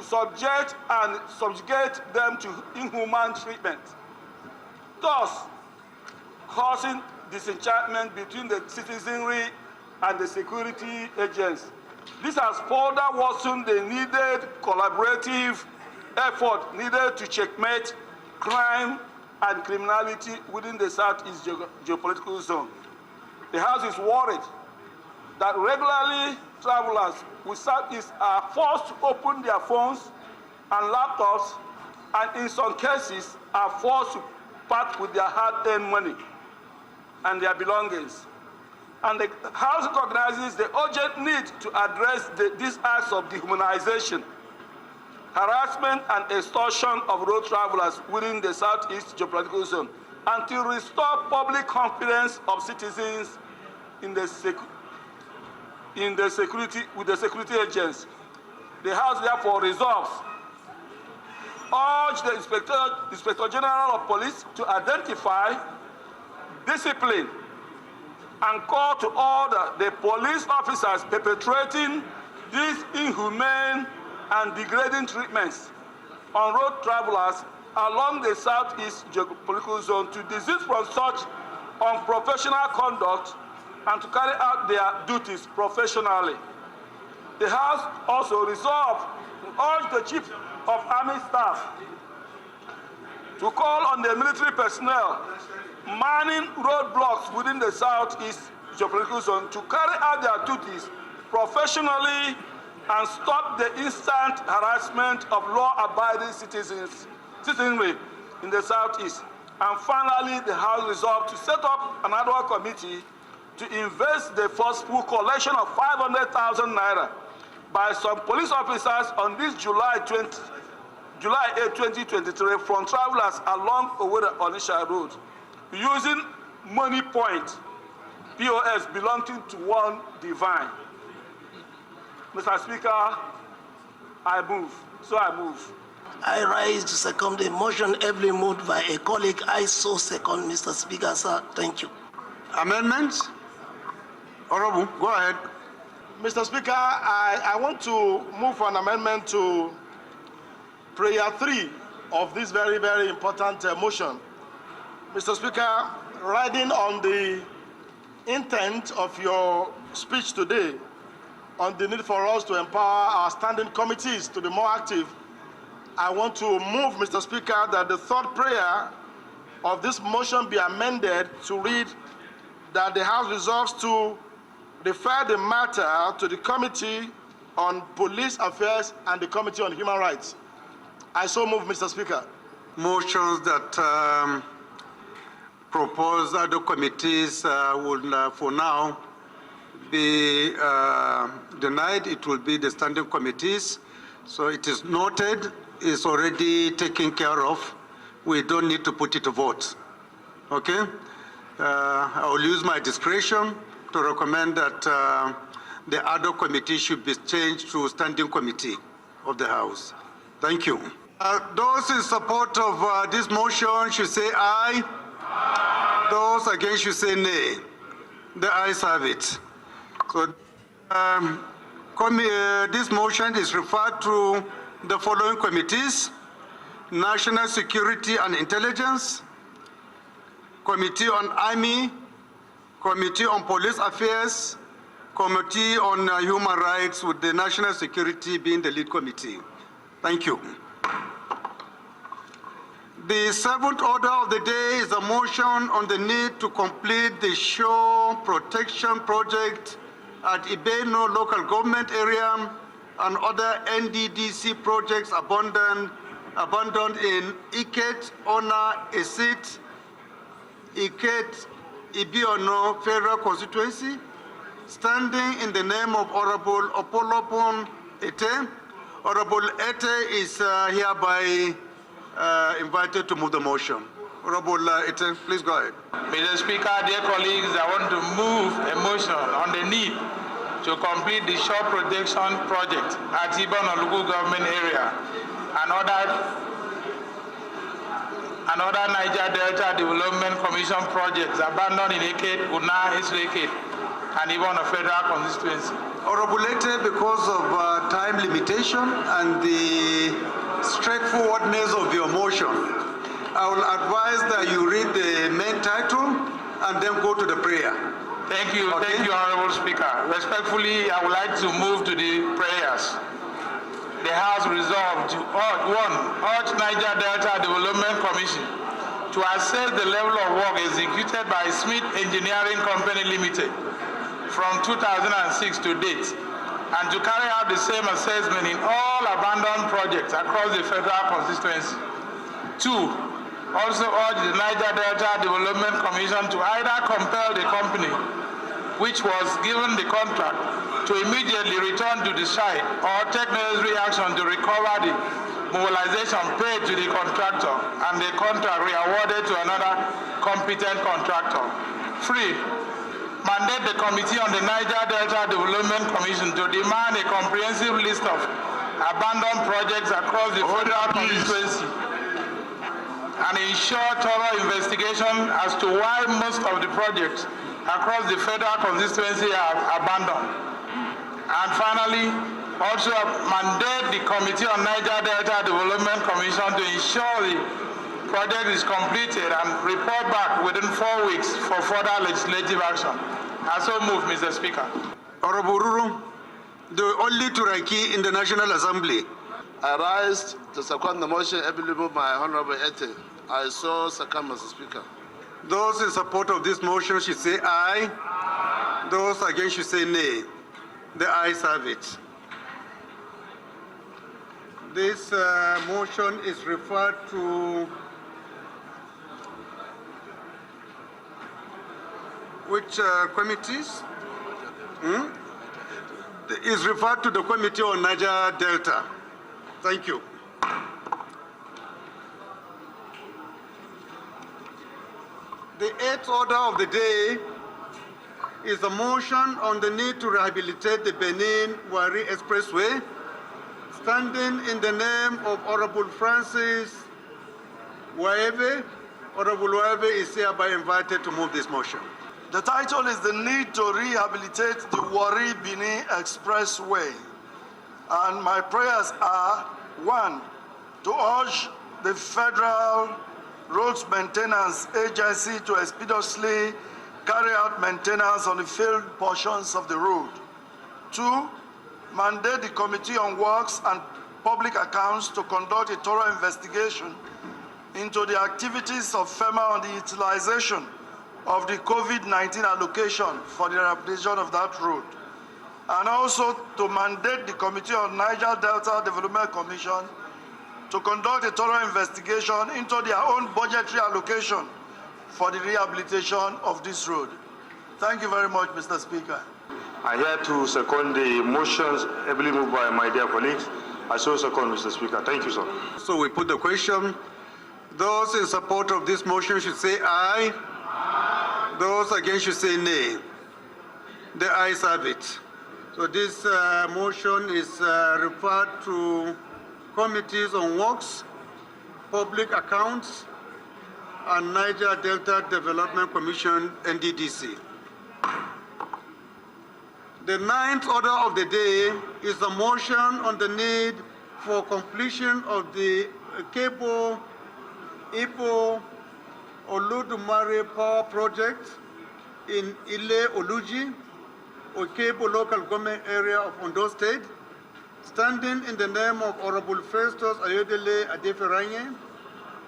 subject and subjugate them to inhuman treatment, thus causing disenchantment between the citizenry and the security agents. This has further worsened the needed collaborative effort needed to checkmate crime and criminality within the Southeast geopolitical zone. The House is worried that regularly travelers with Southeast are forced to open their phones and laptops, and in some cases are forced to part with their hard-earned money and their belongings. And the House recognizes the urgent need to address these acts of dehumanization, harassment, and extortion of road travelers within the Southeast geopolitical zone, and to restore public confidence of citizens in the security agents. The House therefore resolves urge the Inspector General of Police to identify, discipline, and call to order the police officers perpetrating these inhumane and degrading treatments on road travelers along the Southeast geopolitical zone to desist from such unprofessional conduct and to carry out their duties professionally. The House also resolved to urge the Chief of Army Staff to call on the military personnel manning roadblocks within the Southeast geopolitical zone to carry out their duties professionally and stop the instant harassment of law-abiding citizenry in the Southeast. And finally, the House resolved to set up an ad hoc committee to invest the forceful collection of 500,000 naira by some police officers on this July 8, 2023 from travelers along Owerri-Onitsha Road using money point, POS, belonging to one divine. Mr. Speaker, I move. I rise to second the motion heavily moved by a colleague. I so second, Mr. Speaker, sir. Thank you. Amendments? Honorable, go ahead. Mr. Speaker, I want to move for an amendment to prayer 3 of this very, very important motion. Mr. Speaker, riding on the intent of your speech today on the need for us to empower our standing committees to be more active, I want to move, Mr. Speaker, that the third prayer of this motion be amended to read that the House resolves to refer the matter to the Committee on Police Affairs and the Committee on Human Rights. I so move, Mr. Speaker. Motions that propose other committees will, for now, be denied. It will be the standing committees. So it is noted, it's already taken care of. We don't need to put it to vote. Okay? I will use my discretion to recommend that the other committee should be changed to standing committee of the House. Thank you. Those in support of this motion should say aye. Those against should say nay. The ayes have it. So this motion is referred to the following committees: National Security and Intelligence, Committee on Army, Committee on Police Affairs, Committee on Human Rights, with the National Security being the lead committee. Thank you. The seventh order of the day is a motion on the need to complete the shore protection project at Ibeno local government area and other NDDC projects abandoned in Iket, Ona, Esit, Iket, Ibiono Federal Constituency, standing in the name of Honorable Opolopon Ete. Honorable Ete is hereby invited to move the motion. Honorable Ete, please go ahead. Mr. Speaker, dear colleagues, I want to move a motion on the need to complete the shore protection project at Ibano local government area and other Niger Delta Development Commission projects abandoned in Eket, Una, Esleket, and Ibano Federal Constituency. Honorable Ete, because of time limitation and the straightforwardness of your motion, I will advise that you read the main title and then go to the prayer. Thank you, okay? Thank you, Honorable Speaker. Respectfully, I would like to move to the prayers. The House resolved to urge Niger Delta Development Commission to assess the level of work executed by Smith Engineering Company Limited from 2006 to date, and to carry out the same assessment in all abandoned projects across the federal constituency. 2, also urge the Niger Delta Development Commission to either compel the company which was given the contract to immediately return to the site or take necessary action to recover the mobilization paid to the contractor and the contract re-awarded to another competent contractor. 3, mandate the Committee on the Niger Delta Development Commission to demand a comprehensive list of abandoned projects across the federal constituency and ensure thorough investigation as to why most of the projects across the federal constituency are abandoned. And finally, also mandate the Committee on Niger Delta Development Commission to ensure the project is completed and report back within 4 weeks for further legislative action. I so move, Mr. Speaker. Honorable Ruru, the only Turaki in the National Assembly. I rise to second the motion ably moved by Honorable Ete. I so second, Mr. Speaker. Those in support of this motion should say aye. Those against should say nay. The ayes have it. This motion is referred to which committees? Is referred to the Committee on Niger Delta. Thank you. The eighth order of the day is a motion on the need to rehabilitate the Benin-Wari Expressway, standing in the name of Honorable Francis Waeve. Honorable Waeve is hereby invited to move this motion. The title is the need to rehabilitate the Wari-Benin Expressway. And my prayers are, 1, to urge the Federal Roads Maintenance Agency to expeditiously carry out maintenance on the failed portions of the road. 2, mandate the Committee on Works and Public Accounts to conduct a thorough investigation into the activities of FEMA on the utilization of the COVID-19 allocation for the rehabilitation of that road. And also to mandate the Committee on Niger Delta Development Commission to conduct a thorough investigation into their own budgetary allocation for the rehabilitation of this road. Thank you very much, Mr. Speaker. I hear to second the motions ably moved by my dear colleagues. I so second, Mr. Speaker. Thank you, sir. So we put the question. Those in support of this motion should say aye. Those against should say nay. The ayes have it. So this motion is referred to Committees on Works, Public Accounts, and Niger Delta Development Commission, NDDC. The ninth order of the day is a motion on the need for completion of the Kebo Ipo Oludumare Power Project in Ile Oluji, Okebo local government area of Ondo State, standing in the name of Honorable Festus Ayodele Adeferanye.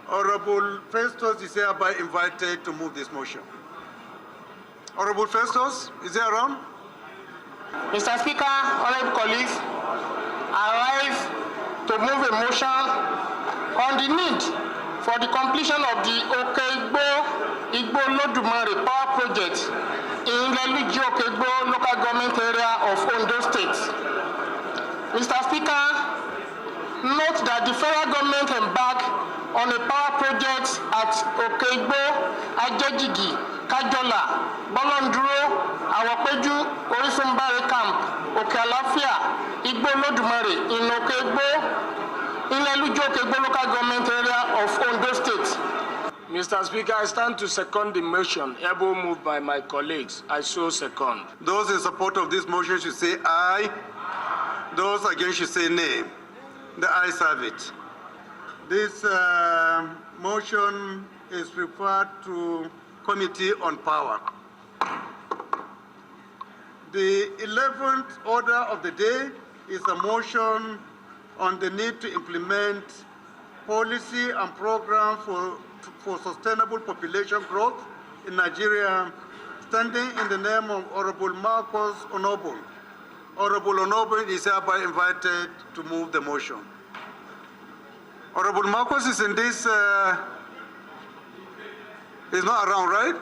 Honorable Festus is hereby invited to move this motion. Honorable Festus, is he around? Mr. Speaker, honorable colleagues, I rise to move a motion on the need for the completion of the Okebo Lodumare Power Project in Leluji Okebo local government area of Ondo State. Mr. Speaker, note that the federal government embarked on a power project at Okebo, Ajejigi, Kajola, Bolonduro, Awapeju, Orisunbare Camp, Okealafia, Igbo Lodumare in Okebo, in Leluji Okebo local government area of Ondo State. Mr. Speaker, I stand to second the motion, able moved by my colleagues. I so second. Those in support of this motion should say aye. Those against should say nay. The ayes have it. This motion is referred to Committee on Power. The 11th order of the day is a motion on the need to implement policy and program for sustainable population growth in Nigeria, standing in the name of Honorable Marcus Onobun. Honorable Onobun is hereby invited to move the motion. Honorable Marcus is in this, is not around, right?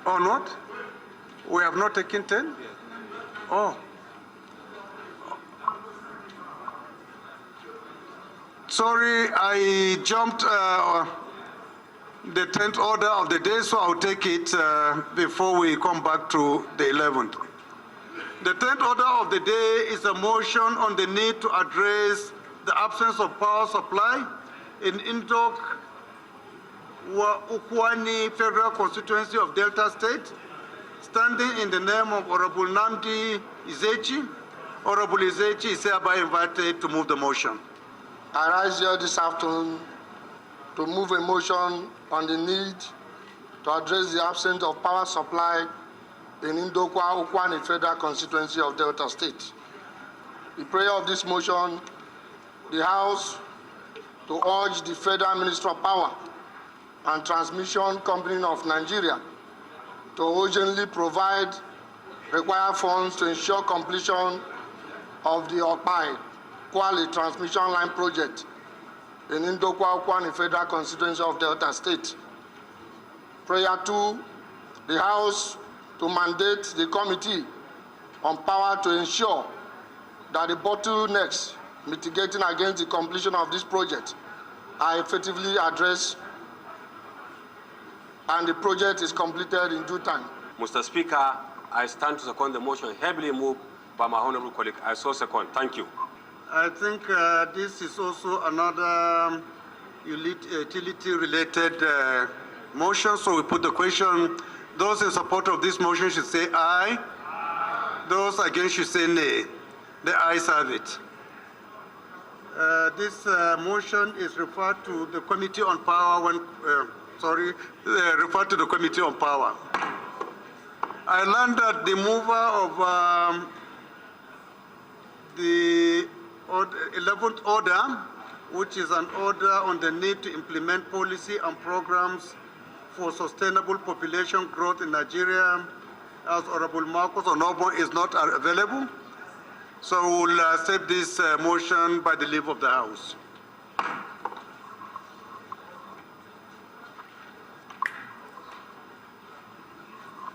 Or not? We have not taken 10? Oh. Sorry, I jumped the 10th order of the day, so I'll take it before we come back to the 11th. The 10th order of the day is a motion on the need to address the absence of power supply in Indok Ukwani Federal Constituency of Delta State, standing in the name of Honorable Namdi Izechi. Honorable Izechi is hereby invited to move the motion. I rise here this afternoon to move a motion on the need to address the absence of power supply in Indokwa Ukwani Federal Constituency of Delta State. The prayer of this motion, the House to urge the Federal Ministry of Power and Transmission Company of Nigeria to urgently provide required funds to ensure completion of the Okpai Kwali Transmission Line Project in Indokwa Ukwani Federal Constituency of Delta State. Prayer 2, the House to mandate the Committee on Power to ensure that the bottlenecks mitigating against the completion of this project are effectively addressed and the project is completed in due time. Mr. Speaker, I stand to second the motion heavily moved by my honorable colleague. I so second. Thank you. I think this is also another utility-related motion, so we put the question. Those in support of this motion should say aye. Those against should say nay. The ayes have it. This motion is referred to the Committee on Power referred to the Committee on Power. I learned that the mover of the 11th order, which is an order on the need to implement policy and programs for sustainable population growth in Nigeria, as Honorable Marcus Onobun is not available. So we'll accept this motion by the leave of the House.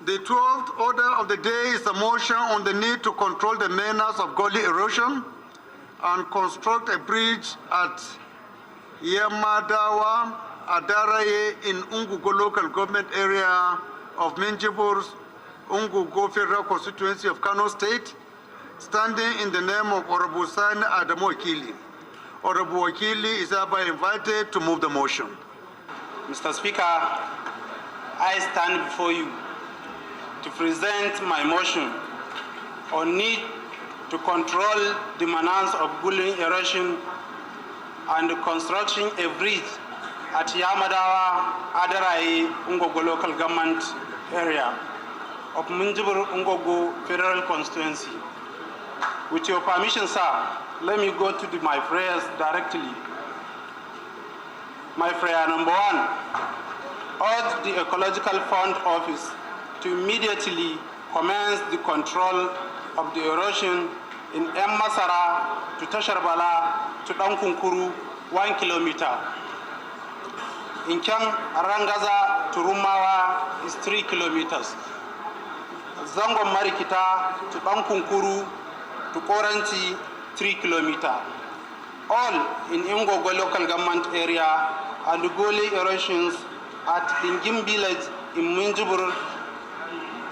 The 12th order of the day is a motion on the need to control the menace of gully erosion and construct a bridge at Yamadawa Adaraye in Ungugo local government area of Minjibur, Ungugo Federal Constituency of Kano State, standing in the name of Honorable Sani Adamu Akili. Honorable Wakili is hereby invited to move the motion. Mr. Speaker, I stand before you to present my motion on need to control the menace of gully erosion and construction a bridge at Yamadawa, Adarai, Ungogo local government area of Minjibur Ungogo federal constituency. With your permission, sir, let me go to my prayers directly. My prayer number 1, urge the Ecological Fund Office to immediately commence the control of the erosion in Masara to Tasharbala to Dankunkuru, 1 kilometer. In Kyang, Arangaza to Rumawa is 3 kilometers. Zango Marikita to Dankunkuru to Koranti, 3 kilometers. All in Ngogo local government area and gully erosions at Ingim village in Minjibur,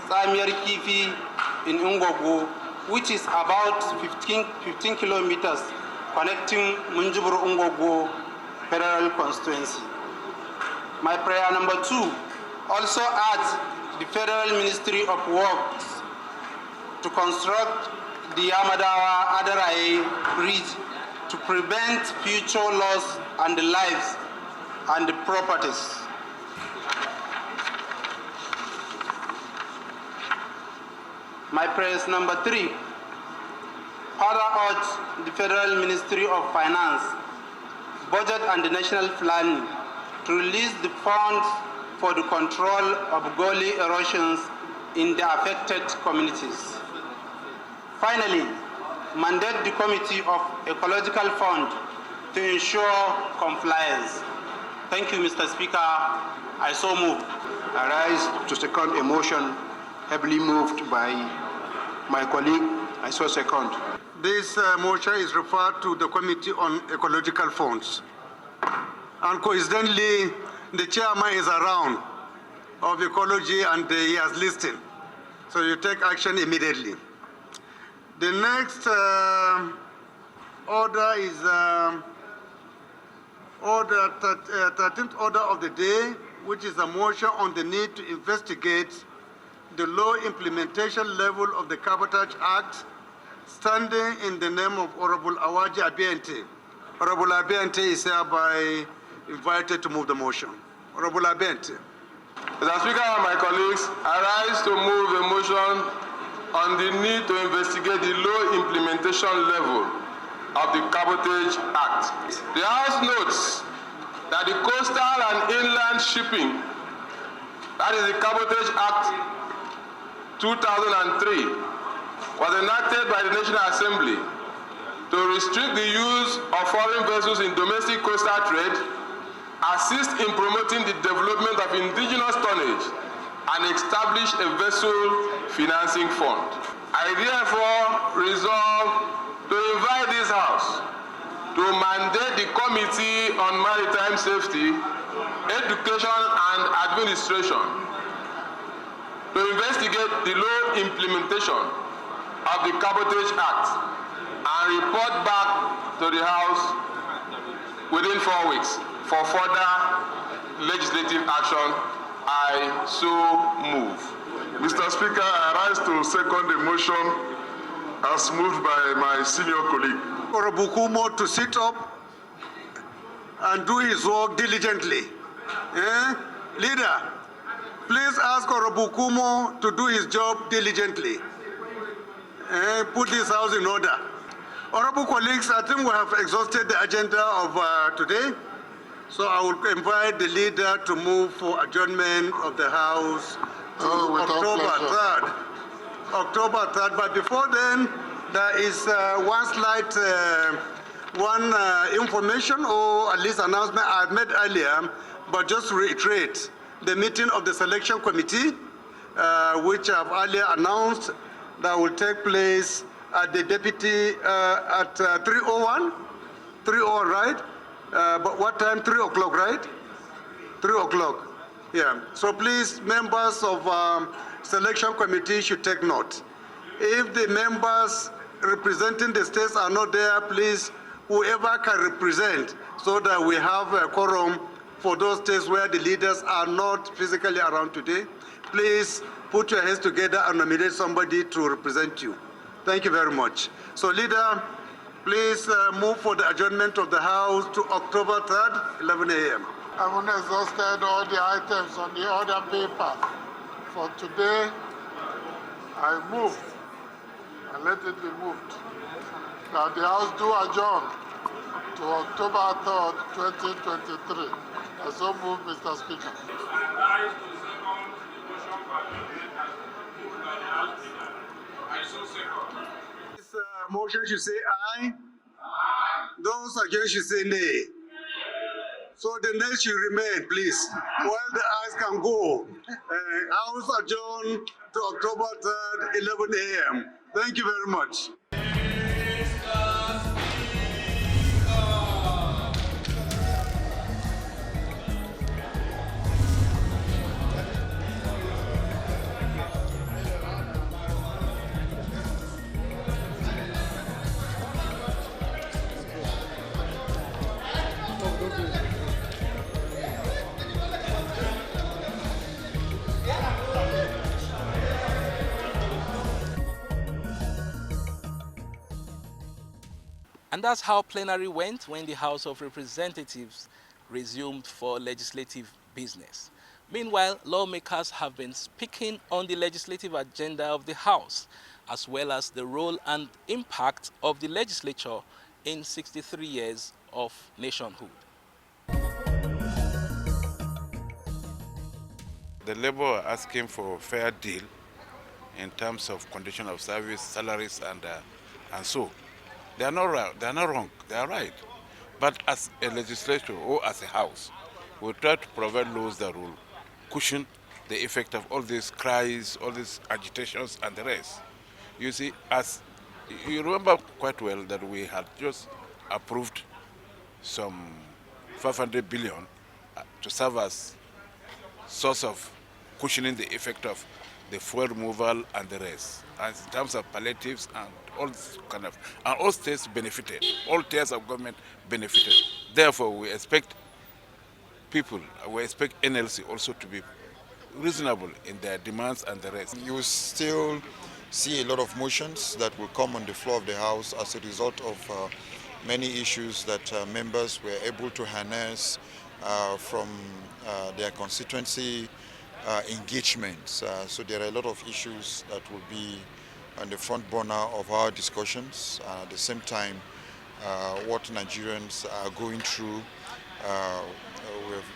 Samir Kifi in Ngogo, which is about 15 kilometers connecting Minjibur Ngogo federal constituency. My prayer number 2 also adds the Federal Ministry of Works to construct the Yamadawa Adarai Bridge to prevent future loss and lives and properties. My prayers number 3, further urge the Federal Ministry of Finance, Budget and National Planning to release the funds for the control of gully erosions in the affected communities. Finally, mandate the Committee of Ecological Fund to ensure compliance. Thank you, Mr. Speaker. I so move. I rise to second a motion heavily moved by my colleague. I so second. This motion is referred to the Committee on Ecological Funds. And coincidentally, the chairman is around of ecology and he has listened. So you take action immediately. The next order is 13th order of the day, which is a motion on the need to investigate the low implementation level of the Cabotage Act, standing in the name of Honorable Awaji Abiente. Honorable Abiente is hereby invited to move the motion. Honorable Abiente. Mr. Speaker and my colleagues, I rise to move a motion on the need to investigate the low implementation level of the Cabotage Act. The House notes that the Coastal and Inland Shipping, that is the Cabotage Act 2003, was enacted by the National Assembly to restrict the use of foreign vessels in domestic coastal trade, assist in promoting the development of indigenous tonnage, and establish a vessel financing fund. I therefore resolve to invite this House to mandate the Committee on Maritime Safety, Education and Administration to investigate the low implementation of the Cabotage Act and report back to the House within 4 weeks for further legislative action. I so move. Mr. Speaker, I rise to second the motion as moved by my senior colleague. Honorable Kumo to sit up and do his work diligently. Leader, please ask Honorable Kumo to do his job diligently. Put this house in order. Honorable colleagues, I think we have exhausted the agenda of today. So I will invite the leader to move for adjournment of the House to October 3rd. October 3rd. But before then, there is one slight information or at least announcement I made earlier, but just to reiterate, the meeting of the selection committee, which I've earlier announced, that will take place at the deputy at 3:01, right? But what time? 3 o'clock, right? 3 o'clock. Yeah. So please, members of selection committee should take note. If the members representing the states are not there, please whoever can represent, so that we have a quorum for those states where the leaders are not physically around today. Please put your hands together and nominate somebody to represent you. Thank you very much. So, leader, please move for the adjournment of the House to October 3rd, 11 a.m. I've exhausted all the items on the order paper. For today, I move, and let it be moved, that the House do adjourn to October 3rd, 2023. I so move, Mr. Speaker. This motion should say aye. Those against should say nay. So the nays should remain, please, while the ayes can go. House adjourned to October 3rd, 11 a.m. Thank you very much. And that's how plenary went when the House of Representatives resumed for legislative business. Meanwhile, lawmakers have been speaking on the legislative agenda of the House, as well as the role and impact of the legislature in 63 years of nationhood. The Labour are asking for a fair deal in terms of condition of service, salaries, and so. They are not right. They are not wrong. They are right. But as a legislature or as a house, we try to provide laws that will cushion the effect of all these cries, all these agitations, and the rest. You see, as you remember quite well that we had just approved some 500 billion to serve as source of cushioning the effect of the fuel removal and the rest. And in terms of palliatives and all this kind of, and all states benefited, all tiers of government benefited. Therefore, we expect people, we expect NLC also to be reasonable in their demands and the rest. You still see a lot of motions that will come on the floor of the House as a result of many issues that members were able to harness from their constituency engagements. So there are a lot of issues that will be on the front burner of our discussions. At the same time, what Nigerians are going through,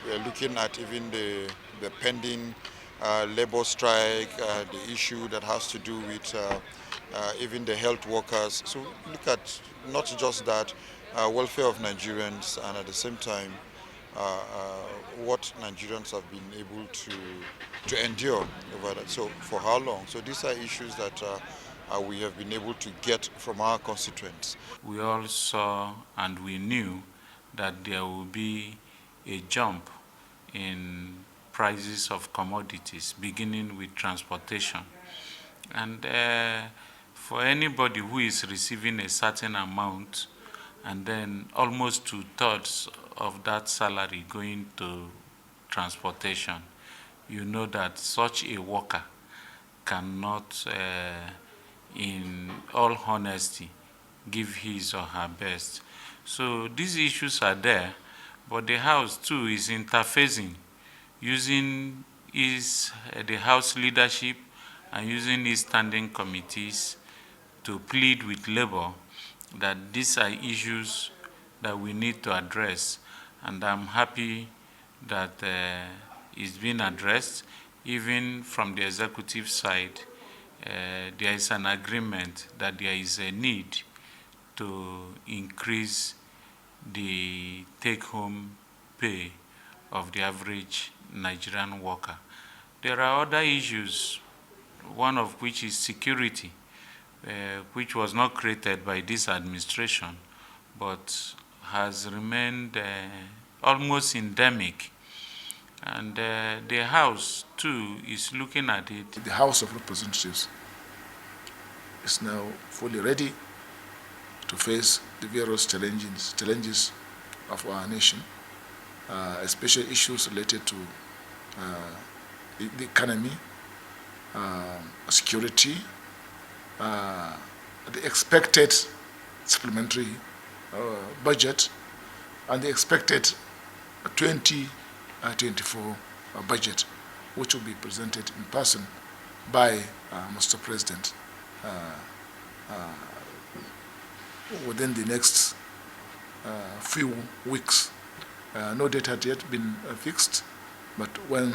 we're looking at even the pending labor strike, the issue that has to do with even the health workers. So look at not just that, welfare of Nigerians, and at the same time, what Nigerians have been able to endure over that. So for how long? So these are issues that we have been able to get from our constituents. We all saw and we knew that there will be a jump in prices of commodities, beginning with transportation. And for anybody who is receiving a certain amount, and then almost 2/3 of that salary going to transportation, you know that such a worker cannot, in all honesty, give his or her best. So these issues are there, but the House too is interfacing, using the House leadership and using its standing committees to plead with Labour that these are issues that we need to address. And I'm happy that it's been addressed. Even from the executive side, there is an agreement that there is a need to increase the take-home pay of the average Nigerian worker. There are other issues, one of which is security, which was not created by this administration, but has remained almost endemic. And the House, too, is looking at it. The House of Representatives is now fully ready to face the various challenges of our nation, especially issues related to the economy, security, the expected supplementary budget, and the expected 2024 budget, which will be presented in person by Mr. President within the next few weeks. No date had yet been fixed, but when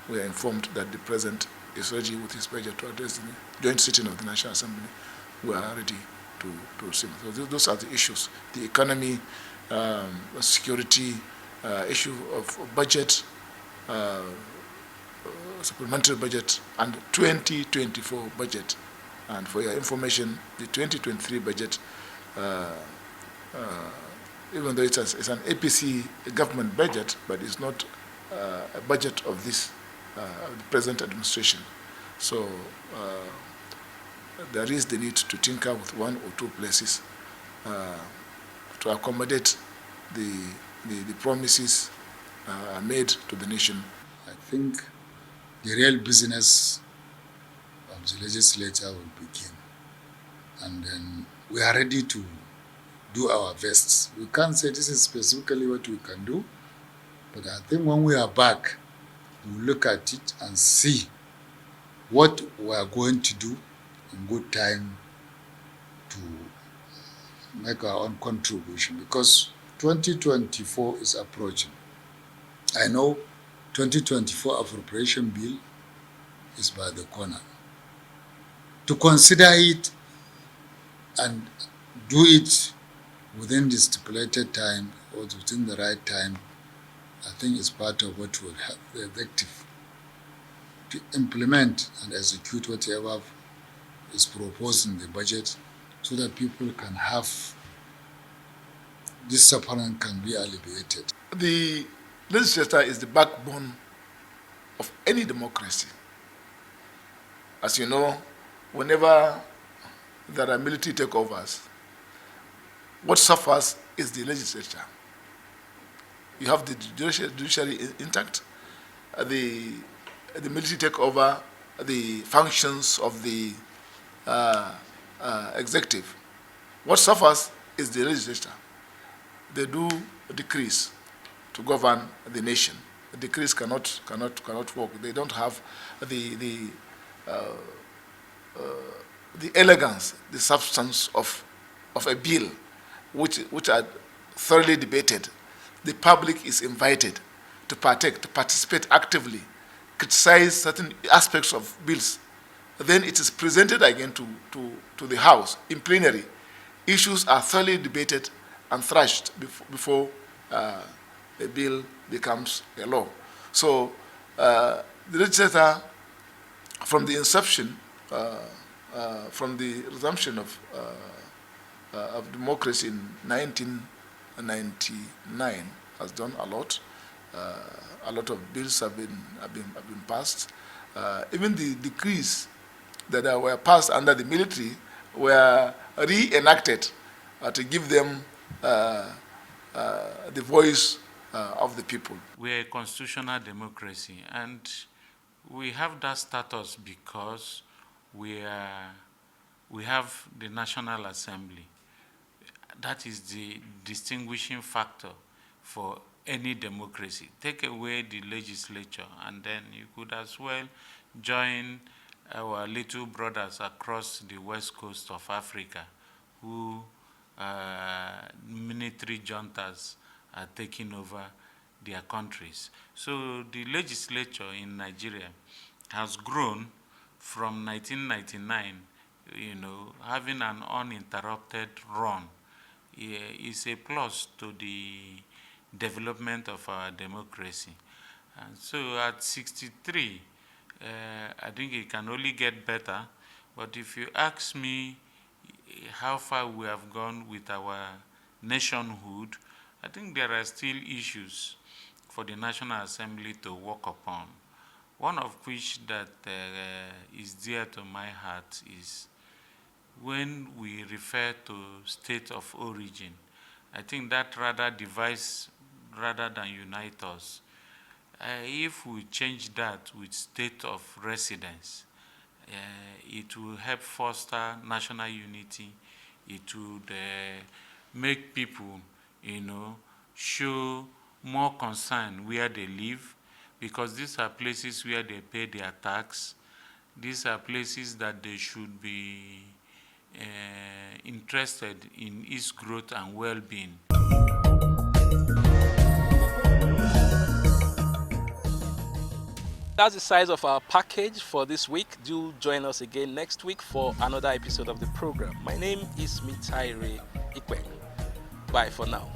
we are informed that the President is ready with his budget to address the joint sitting of the National Assembly, we are ready to see. So those are the issues: the economy, security, issue of budget, supplementary budget, and 2024 budget. And for your information, the 2023 budget, even though it's an APC government budget, but it's not a budget of this the present administration. So there is the need to tinker with one or two places to accommodate the promises made to the nation. I think the real business of the legislature will begin, and then we are ready to do our best. We can't say this is specifically what we can do, but I think when we are back, we'll look at it and see what we are going to do in good time to make our own contribution, because 2024 is approaching. I know 2024 appropriation bill is by the corner. To consider it and do it within the stipulated time or within the right time, I think is part of what will help the executive to implement and execute whatever is proposed in the budget, so that people can have this suffering can be alleviated. The legislature is the backbone of any democracy. As you know, whenever there are military takeovers, what suffers is the legislature. You have the judiciary intact, the military takeover, the functions of the executive. What suffers is the legislature. They do decrees to govern the nation. The decrees cannot work. They don't have the elegance, the substance of a bill, which are thoroughly debated. The public is invited to partake, to participate actively, criticize certain aspects of bills. Then it is presented again to the House in plenary. Issues are thoroughly debated and thrashed before a bill becomes a law. So the legislature, from the inception, from the resumption of democracy in 1999, has done a lot. A lot of bills have been passed. Even the decrees that were passed under the military were reenacted to give them the voice of the people. We are a constitutional democracy, and we have that status because we have the National Assembly. That is the distinguishing factor for any democracy. Take away the legislature, and then you could as well join our little brothers across the west coast of Africa who military juntas are taking over their countries. So the legislature in Nigeria has grown from 1999, having an uninterrupted run. Is a plus to the development of our democracy. And so at 63, I think it can only get better. But if you ask me how far we have gone with our nationhood, I think there are still issues for the National Assembly to work upon. One of which that is dear to my heart is when we refer to state of origin, I think that rather divides rather than unite us. If we change that with state of residence, it will help foster national unity. It would make people, show more concern where they live, because these are places where they pay their tax. These are places that they should be interested in its growth and well-being. That's the size of our package for this week. Do join us again next week for another episode of the program. My name is Mitaire Ikwen. Bye for now.